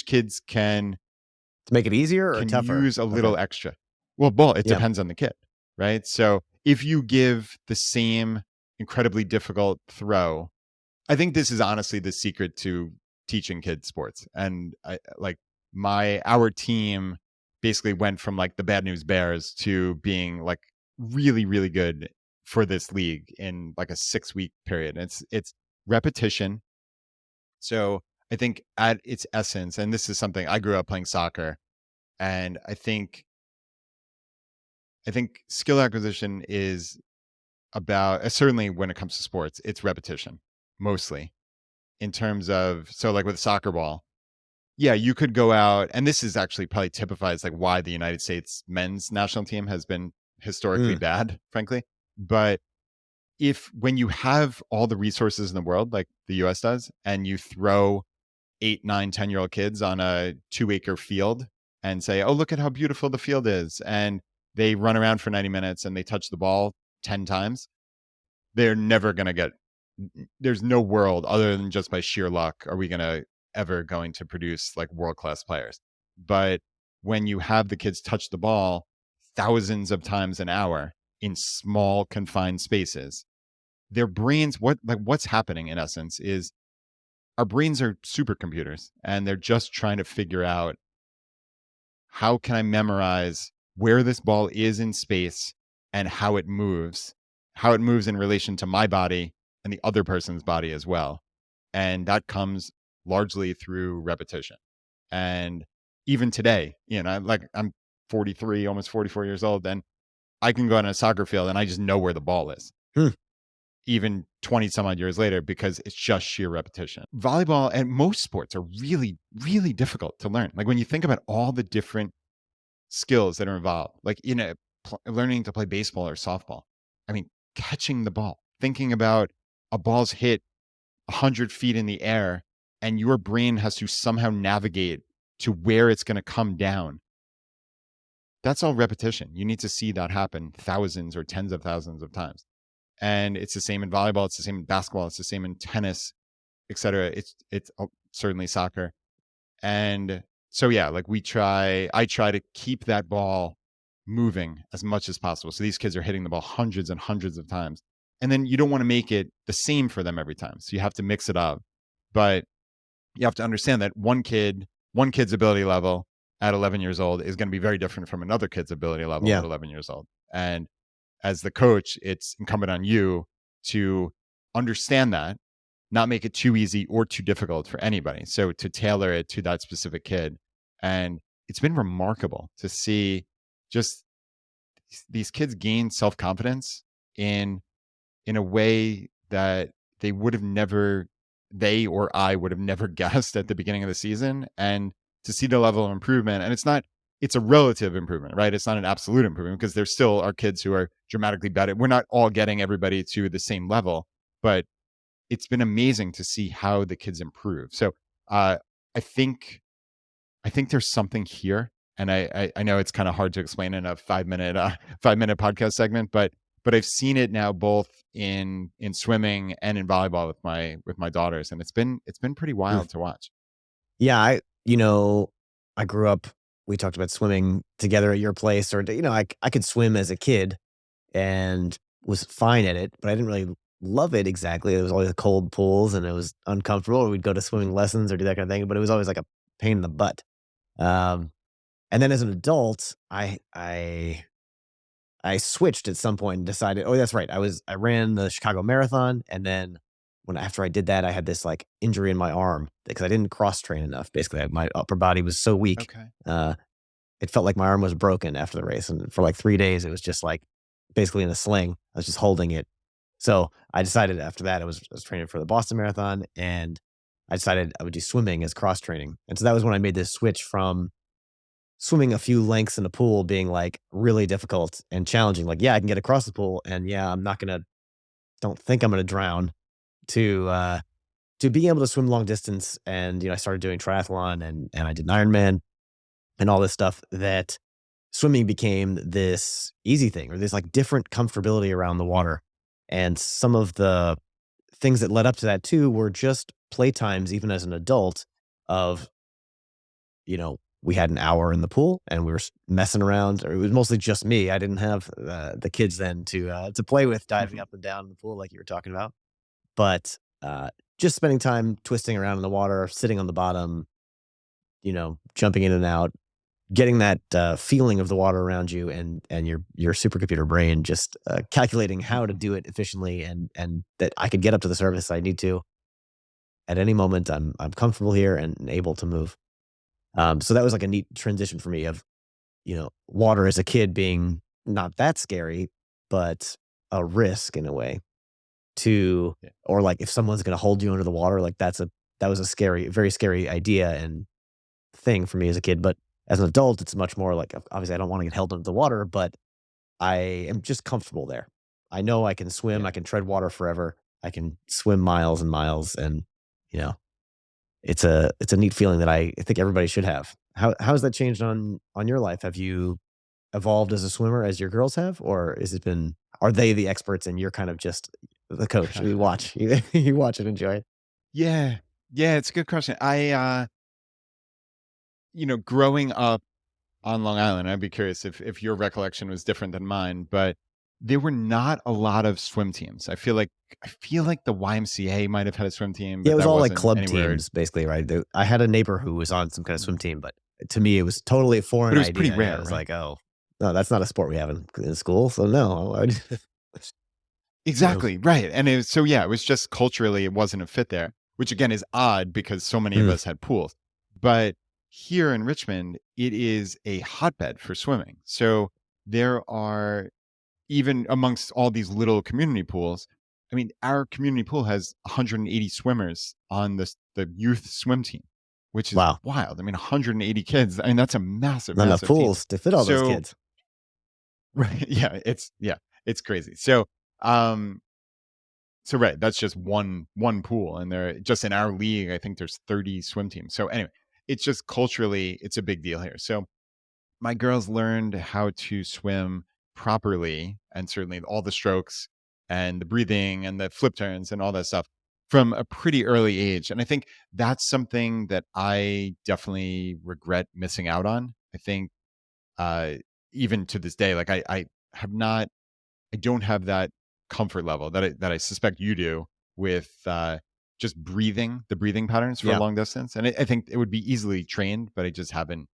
kids To make it easier or can tougher? use a Okay. little extra. Well, it Yeah. depends on the kid, right? So if you give the same incredibly difficult throw, I think this is honestly the secret to teaching kids sports. And I like our team basically went from like the bad news bears to being like really, really good for this league in like a 6 week period. It's repetition. So I think at its essence, and this is something I grew up playing soccer, and I think skill acquisition is about certainly when it comes to sports, it's repetition mostly in terms of so like with a soccer ball. Yeah, you could go out, and this is actually probably typifies like why the United States men's national team has been historically Mm. bad, frankly. But if when you have all the resources in the world, like the US does, and you throw 8, 9, 10-year-old kids on a 2 acre field and say, oh, look at how beautiful the field is. And they run around for 90 minutes and they touch the ball 10 times. They're never going to there's no world other than just by sheer luck are we ever going to produce like world class players. But when you have the kids touch the ball thousands of times an hour in small confined spaces, their brains, what's happening in essence is our brains are supercomputers and they're just trying to figure out how can I memorize where this ball is in space and how it moves in relation to my body and the other person's body as well. And that comes largely through repetition. And even today, I'm 43, almost 44 years old, and I can go on a soccer field and I just know where the ball is Hmm. even 20 some odd years later because it's just sheer repetition. Volleyball and most sports are really, really difficult to learn. Like when you think about all the different skills that are involved, like learning to play baseball or softball. I mean, catching the ball, thinking about a ball's hit 100 feet in the air and your brain has to somehow navigate to where it's going to come down. That's all repetition. You need to see that happen thousands or tens of thousands of times. And it's the same in volleyball, it's the same in basketball, it's the same in tennis, etc. It's certainly soccer. And so yeah, like I try to keep that ball moving as much as possible. So these kids are hitting the ball hundreds and hundreds of times. And then you don't want to make it the same for them every time. So you have to mix it up. But you have to understand that one kid's ability level at 11 years old is going to be very different from another kid's ability level Yeah. at 11 years old. And as the coach, it's incumbent on you to understand that, not make it too easy or too difficult for anybody. So to tailor it to that specific kid. And it's been remarkable to see just these kids gain self-confidence in a way that they would have never they or I would have never guessed at the beginning of the season, and to see the level of improvement. And it's a relative improvement, right? It's not an absolute improvement because there still are kids who are dramatically better. We're not all getting everybody to the same level, but it's been amazing to see how the kids improve. So uh, I think there's something here, and I know it's kind of hard to explain in a 5 minute 5 minute podcast segment, but but I've seen it now both in swimming and in volleyball with my daughters, and it's been pretty Mm. wild to watch. Yeah, I grew up, we talked about swimming together at your place, or, I could swim as a kid and was fine at it, but I didn't really love it exactly. It was always cold pools and it was uncomfortable, or we'd go to swimming lessons or do that kind of thing, but it was always like a pain in the butt. Um, and then as an adult, I switched at some point and decided, oh, that's right. I ran the Chicago Marathon, and then after I did that, I had this like injury in my arm because I didn't cross train enough. Basically, my upper body was so weak. Okay. It felt like my arm was broken after the race, and for like 3 days, it was just like basically in a sling. I was just holding it. So I decided after that, I was training for the Boston Marathon, and I decided I would do swimming as cross training. And so that was when I made this switch from swimming a few lengths in a pool being like really difficult and challenging. Like, yeah, I can get across the pool, and yeah, don't think I'm gonna drown, to being able to swim long distance. And I started doing triathlon, and I did an Ironman and all this stuff, that swimming became this easy thing, or this like different comfortability around the water. And some of the things that led up to that too were just playtimes, even as an adult, of, we had an hour in the pool and we were messing around, or it was mostly just me. I didn't have the kids then to play with, diving up and down in the pool like you were talking about. But just spending time twisting around in the water, sitting on the bottom, jumping in and out, getting that feeling of the water around you, and your supercomputer brain just calculating how to do it efficiently, and that I could get up to the surface I need to at any moment. I'm comfortable here and able to move. So that was like a neat transition for me of, water as a kid being not that scary, but a risk in a way, to, Yeah. or like if someone's going to hold you under the water, like that was a very scary idea and thing for me as a kid. But as an adult, it's much more like, obviously I don't want to get held under the water, but I am just comfortable there. I know I can swim, Yeah. I can tread water forever. I can swim miles and miles, and, you know, it's a neat feeling that I think everybody should have. How has that changed on your life? Have you evolved as a swimmer as your girls have, or are they the experts and you're kind of just the coach? You watch, you watch and enjoy it. Yeah. Yeah, it's a good question. Growing up on Long Island, I'd be curious if your recollection was different than mine, but there were not a lot of swim teams. I feel like the YMCA might have had a swim team, Yeah, it but was that all like wasn't club anywhere. teams, basically, right? I had a neighbor who was on some kind of swim team, but to me, it was totally a But foreign it was pretty idea. Yeah, it rare, was right? like, oh, no, that's not a sport we have in school. So no, Exactly, right. And it was just culturally it wasn't a fit there, which again is odd because so many of Mm, us had pools. But here in Richmond, it is a hotbed for swimming. So there are, even amongst all these little community pools, I mean, our community pool has 180 swimmers on the youth swim team, which is wow, wild. I mean, 180 kids. I mean, that's a massive, not enough massive team. pools to fit all those So, kids. right, it's crazy. Um, so right, that's just one pool, and there just in our league, I think there's 30 swim teams. So anyway, it's just culturally, it's a big deal here. So my girls learned how to swim properly, and certainly all the strokes and the breathing and the flip turns and all that stuff from a pretty early age. And I think that's something that I definitely regret missing out on. I think uh even to this day, like I have not I don't have that comfort level that I suspect you do with just the breathing patterns for Yeah, long distance. And I think it would be easily trained, but I just haven't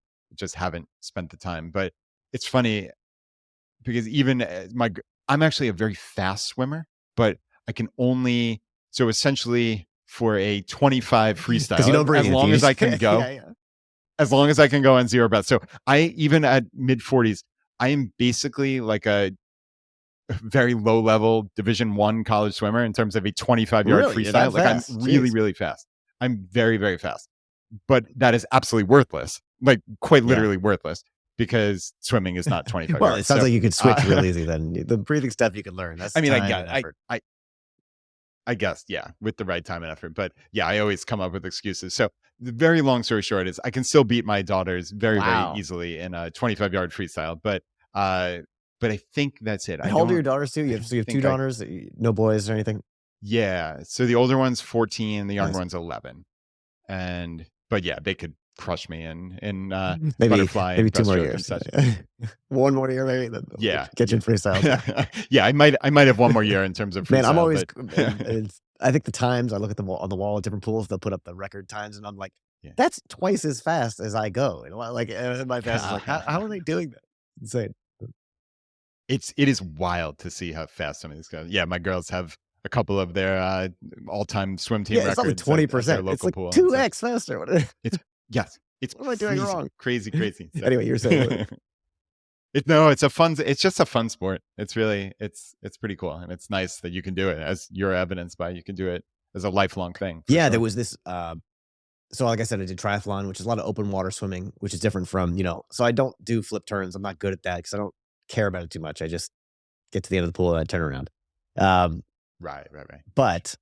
spent the time. But it's funny because even I'm actually a very fast swimmer, but I can only, so essentially for a 25 because you freestyle, don't as breathe. If long you as I just, can go, yeah, yeah. as long as I can go on zero breath. So I, even at mid 40s, I am basically like a very low level Division 1 college swimmer in terms of a 25-yard Really, you're that freestyle. Like I'm fast? really, Jeez. really fast. I'm very, very fast. But that is absolutely worthless. Like quite Yeah. literally worthless because swimming is not 25 Well, it yards. sounds So like you could switch uh, real easy. Then the breathing stuff you could learn. That's I mean, time and effort. I guess, yeah, with the right time and effort. But yeah, I always come up with excuses. So the very long story short is I can still beat my daughters very, very Wow. easily in a 25-yard freestyle. Uh but I think that's it. And how old are your daughters too? You have two think daughters, no boys or anything? yeah. So the older one's 14, the younger Nice. one's 11. But yeah, they could crush me in Maybe butterfly and 2 more breaststroke years. and such. One more year, maybe. Then Yeah. get you in freestyle. Yeah, I might have one more year in terms of freestyle. Man, I'm always. But I think the times I look at them on the wall at different pools, they'll put up the record times, and I'm like, yeah. that's twice as fast as I go. And like, my fast is like, how are they doing that? Insane. It is wild to see how fast some of these guys. Yeah, my girls have a couple of their all-time swim team Yeah, it's records only at their 20%. local It's like pool. 2x faster. It's yes, it's what am I doing wrong? Crazy. So. Anyway, you're saying. It's just a fun sport. It's really it's pretty cool, and it's nice that you can do it, as you're evidenced by. You can do it as a lifelong thing. Yeah, sure. there was this. So like I said, I did triathlon, which is a lot of open water swimming, which is different from, so I don't do flip turns. I'm not good at that because I don't care about it too much. I just get to the end of the pool and I turn around. Right. But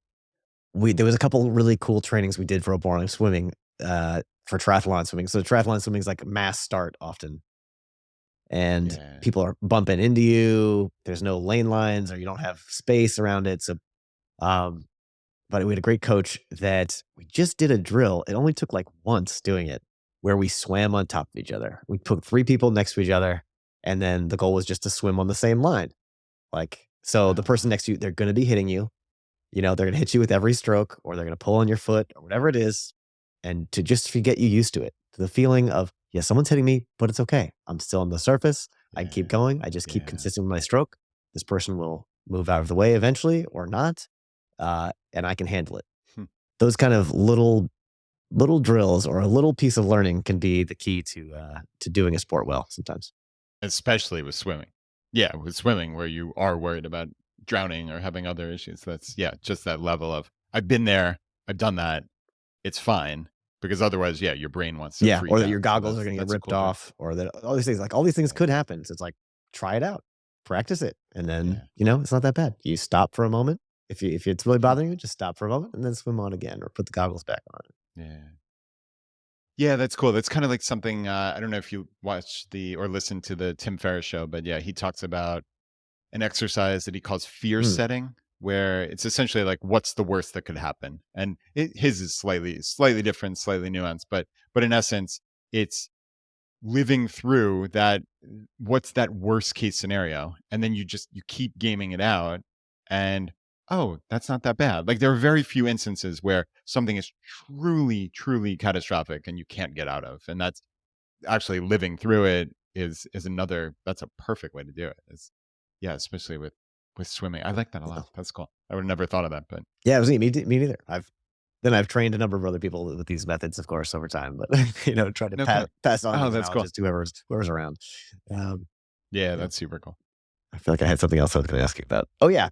there was a couple really cool trainings we did for open water swimming, for triathlon swimming. So triathlon swimming is like mass start often. And people are bumping into you. There's no lane lines, or you don't have space around it. So, but we had a great coach that we just did a drill. It only took like once doing it, where we swam on top of each other. We put 3 people next to each other, and then the goal was just to swim on the same line. So the person next to you, they're going to be hitting you. They're going to hit you with every stroke, or they're going to pull on your foot, or whatever it is, and to get you used to it, to the feeling of, yeah, someone's hitting me, but it's okay. I'm still on the surface. I can keep going. I just keep consistent with my stroke. This person will move out of the way eventually, or not. And I can handle it. Those kind of little drills, or a little piece of learning, can be the key to doing a sport well sometimes. Especially with swimming. Yeah, with swimming, where you are worried about drowning or having other issues. That's just that level of, I've been there, I've done that. It's fine, because otherwise, your brain wants to freeze or that out. your goggles are going to get ripped off, or that all these things could happen. So it's like, try it out, practice it, and then it's not that bad. You stop for a moment. If it's really bothering you, just stop for a moment and then swim on again, or put the goggles back on. Yeah, that's cool. That's kind of like something, I don't know if you watch or listen to the Tim Ferriss show, but he talks about an exercise that he calls fear setting, where it's essentially like, what's the worst that could happen? And his is slightly different, slightly nuanced, but in essence, it's living through that. What's that worst case scenario? And then you keep gaming it out, and that's not that bad. Like, there are very few instances where something is truly, truly catastrophic and you can't get out of. And that's actually living through it is another, that's a perfect way to do it. Especially with swimming. I like that a lot. That's cool. I would have never thought of that, but yeah, it was me neither. I've trained a number of other people with these methods, of course, over time, but try to pass on that's cool. to whoever's around. That's super cool. I feel like I had something else I was going to ask you about. Oh yeah,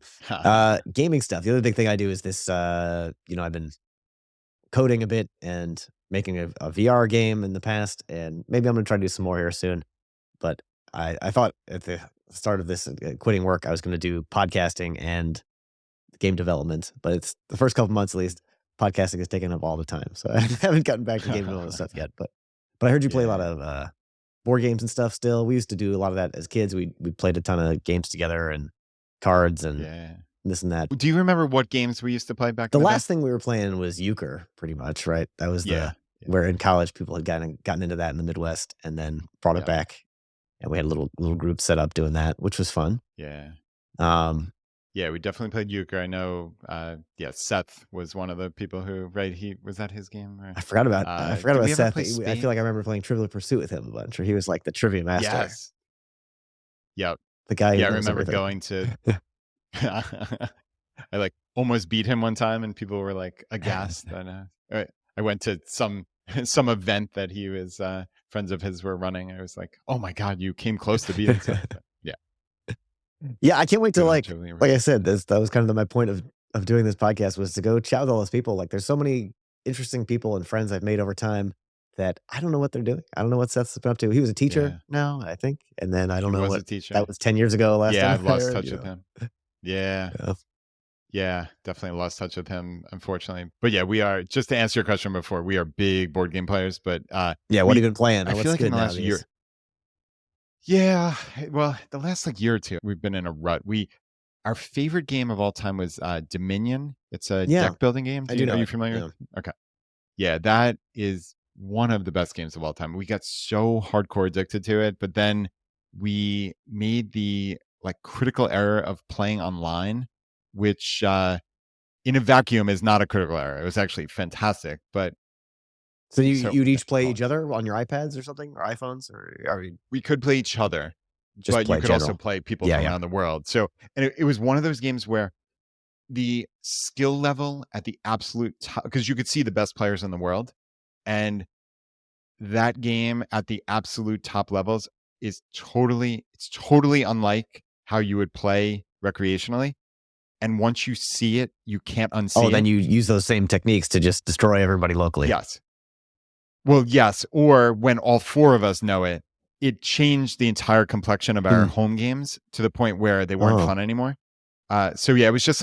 gaming stuff. The other big thing I do is this. I've been coding a bit and making a VR game in the past, and maybe I'm going to try to do some more here soon. But I thought at the start of this, quitting work, I was going to do podcasting and game development, but it's the first couple months at least. Podcasting has taken up all the time, so I haven't gotten back to game development stuff yet. But I heard you play a lot of board games and stuff still. We used to do a lot of that as kids. We played a ton of games together, and cards and this and that. Do you remember what games we used to play back then? The last thing we were playing was euchre, pretty much, right? That was where in college people had gotten into that in the Midwest, and then brought it back, and we had a little group set up doing that, which was fun. We definitely played euchre. I know. Seth was one of the people who, right? Was that his game? Or, I forgot about Seth. I feel like I remember playing Trivial Pursuit with him a bunch, or he was like the trivia master. Yes. Yep. The guy. Yeah, I remember going to. I almost beat him one time, and people were aghast. I went to some event that he was friends of his were running. I was like, oh my god, you came close to beating him. Yeah, I can't wait to like I said, that was kind of my point of doing this podcast, was to go chat with all those people. Like, there's so many interesting people and friends I've made over time that I don't know what they're doing. I don't know what Seth's been up to. He was a teacher now, I think, and then I don't know what that was 10 years ago. Last time I've lost touch with him. Yeah, definitely lost touch with him, unfortunately. But we are, just to answer your question before, we are big board game players. But what have you been playing? I feel like in the last year. Yeah, well, the last like year or two, we've been in a rut. Our favorite game of all time was Dominion. It's a Yeah, deck building game. I do Are know you it. familiar? Yeah. Okay. Yeah, that is one of the best games of all time. We got so hardcore addicted to it, but then we made the like critical error of playing online, which in a vacuum is not a critical error. It was actually fantastic, but So so you'd yeah, each play each apologies. other on your iPads or something, or iPhones, or you We could play each other, just but you play could also general? play people Yeah, from yeah. around the world. So, and it was one of those games where the skill level at the absolute top, because you could see the best players in the world, and that game at the absolute top levels is totally unlike how you would play recreationally. And once you see it, you can't Oh, unsee then it. you use those same techniques to just destroy everybody locally. Yes. Well, yes. Or when all four of us know it, it changed the entire complexion of our Hmm. home games to the point where they weren't Oh, fun anymore. So yeah, it was just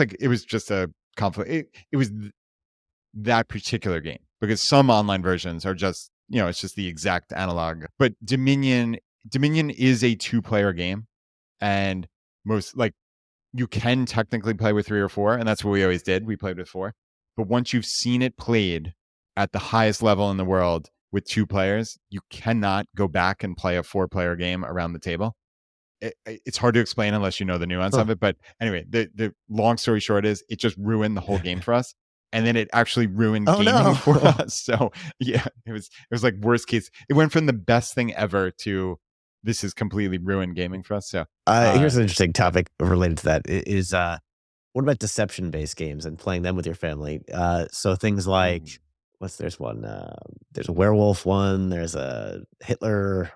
a conflict. It was that particular game because some online versions are just, it's just the exact analog. But Dominion is a two-player game, and most like you can technically play with three or four, and that's what we always did. We played with four. But once you've seen it played at the highest level in the world with two players, you cannot go back and play a four-player game around the table. It's hard to explain unless you know the nuance huh. of it. But anyway, the long story short is it just ruined the whole game for us. And then it actually ruined Oh gaming for no. us. So yeah, it was like worst case. It went from the best thing ever to this is completely ruined gaming for us. So Here's an it's interesting yeah. topic related to that. Is what about deception-based games and playing them with your family? So things Ooh. like there's one. There's a werewolf one. There's a Hitler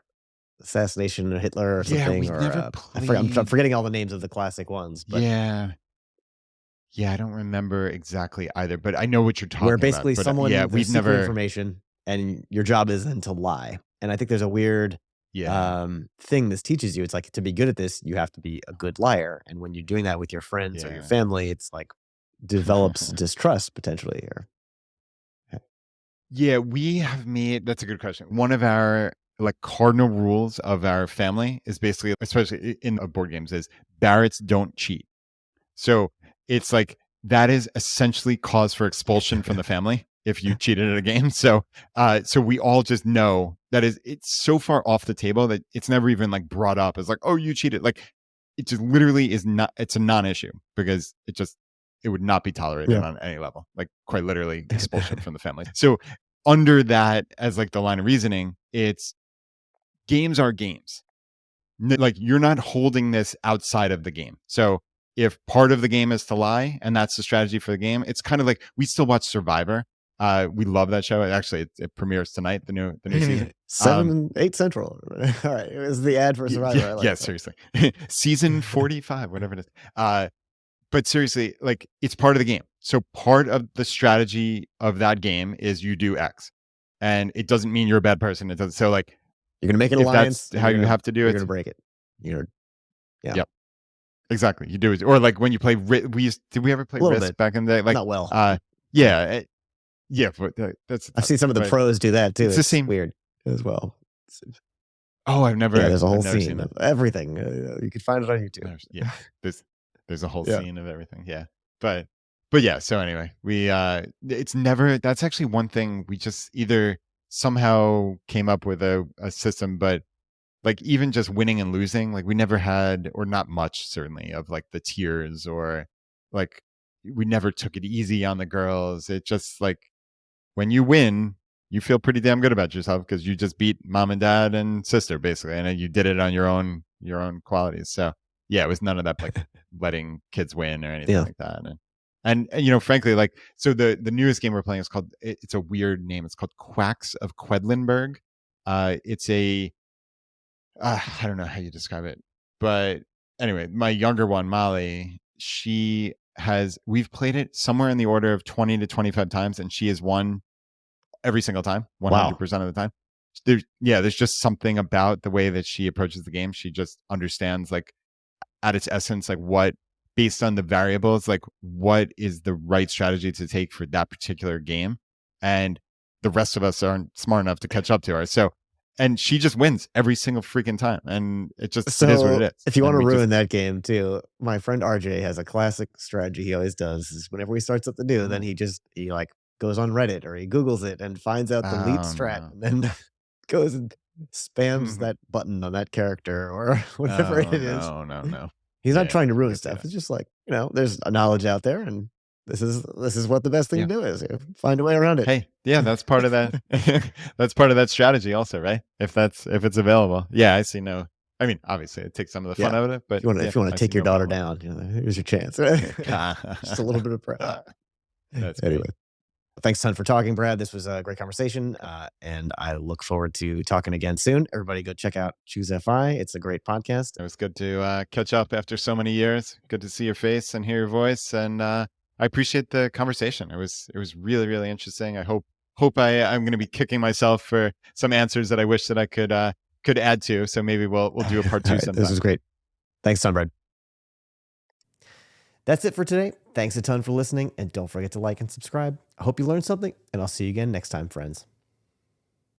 assassination of Hitler or Yeah, something, we or never I'm played. forgetting all the names of the classic ones, but Yeah. Yeah, I don't remember exactly either, but I know what you're where talking about. basically But yeah, there's we've secret never. information and your job is then to lie. And I think there's a weird Yeah. thing this teaches you. It's like to be good at this, you have to be a good liar. And when you're doing that with your friends or your Yeah. family, it's like develops distrust potentially. Or Yeah, we have made that's a good question. One of our like cardinal rules of our family is basically, especially in board games, is Barretts don't cheat. So it's like that is essentially cause for expulsion from the family if you cheated at a game. So we all just know that it's so far off the table that it's never even like brought up as like, oh, you cheated. Like it just literally is not. It's a non-issue because it would not be tolerated yeah. on any level. Like quite literally expulsion from the family. So under that as like the line of reasoning, it's games are games. Like you're not holding this outside of the game. So if part of the game is to lie and that's the strategy for the game, it's kind of like we still watch Survivor. We love that show. Actually, it premieres tonight, the new season. 8 Central. All right. It was the ad for Yeah, Survivor. I yeah, like that. seriously. Season 45, whatever it is. But seriously, like it's part of the game. So part of the strategy of that game is you do X. And it doesn't mean you're a bad person. It doesn't. So like You're gonna make an if that's alliance and how you have to do you're it, gonna break it. You're yeah. yep. Exactly, you do it, or like when you play did we ever play A little Risk bit. back in the day? Like, Not well. uh, Yeah. yeah, yeah, but that's a I've tough seen game, some of the but pros do that too. it's the It's same. weird as well. Oh, Yeah, there's a I've whole never seen scene that. of everything. You can find it on YouTube. Yeah, there's there's a whole Yeah. scene of everything. Yeah, but but yeah. So anyway, it's never. That's actually one thing we just either somehow came up with a system, but like even just winning and losing, like we never had, or not much certainly, of like the tiers or like we never took it easy on the girls. It just like when you win, you feel pretty damn good about yourself because you just beat mom and dad and sister basically, and then you did it on your own qualities. So yeah, it was none of that like letting kids win or anything Yeah. like that. And frankly, like so the newest game we're playing is called it's a weird name. It's called Quacks of Quedlinburg. It's a I don't know how you describe it, but anyway, my younger one, Molly, we've played it somewhere in the order of 20 to 25 times, and she has won every single time, Wow. 100% of the time. There's just something about the way that she approaches the game. She just understands, like, at its essence, like what, based on the variables, like what is the right strategy to take for that particular game. And the rest of us aren't smart enough to catch up to her. So and she just wins every single freaking time, and it is what So it is. if you want And to we ruin just that game too, my friend RJ has a classic strategy he always does is whenever he starts something new, then he like goes on Reddit or he Googles it and finds out the lead oh strat no. and then goes and spams that button on that character or whatever it Oh is. no, no, no. He's not Yeah, trying to I ruin can see stuff. that. It's just like, there's a knowledge out there and this is what the best thing Yeah. to do is. Find a way around it. Hey, yeah, that's part of that. That's part of that strategy also, right? If it's available. Yeah, I see no. I mean, obviously it takes some of the fun Yeah. out of it, but yeah, If you want I to see take your no daughter problem down, here's your chance. Just a little bit of prep. That's Anyway. great. Thanks a ton for talking, Brad. This was a great conversation, and I look forward to talking again soon. Everybody go check out ChooseFI. It's a great podcast. It was good to catch up after so many years. Good to see your face and hear your voice, and I appreciate the conversation. It was really really interesting. I hope I'm going to be kicking myself for some answers that I wish that I could add to. So maybe we'll do a part All two right, this sometime. was great. Thanks, ton, Brad. That's it for today. Thanks a ton for listening, and don't forget to like and subscribe. I hope you learned something, and I'll see you again next time, friends.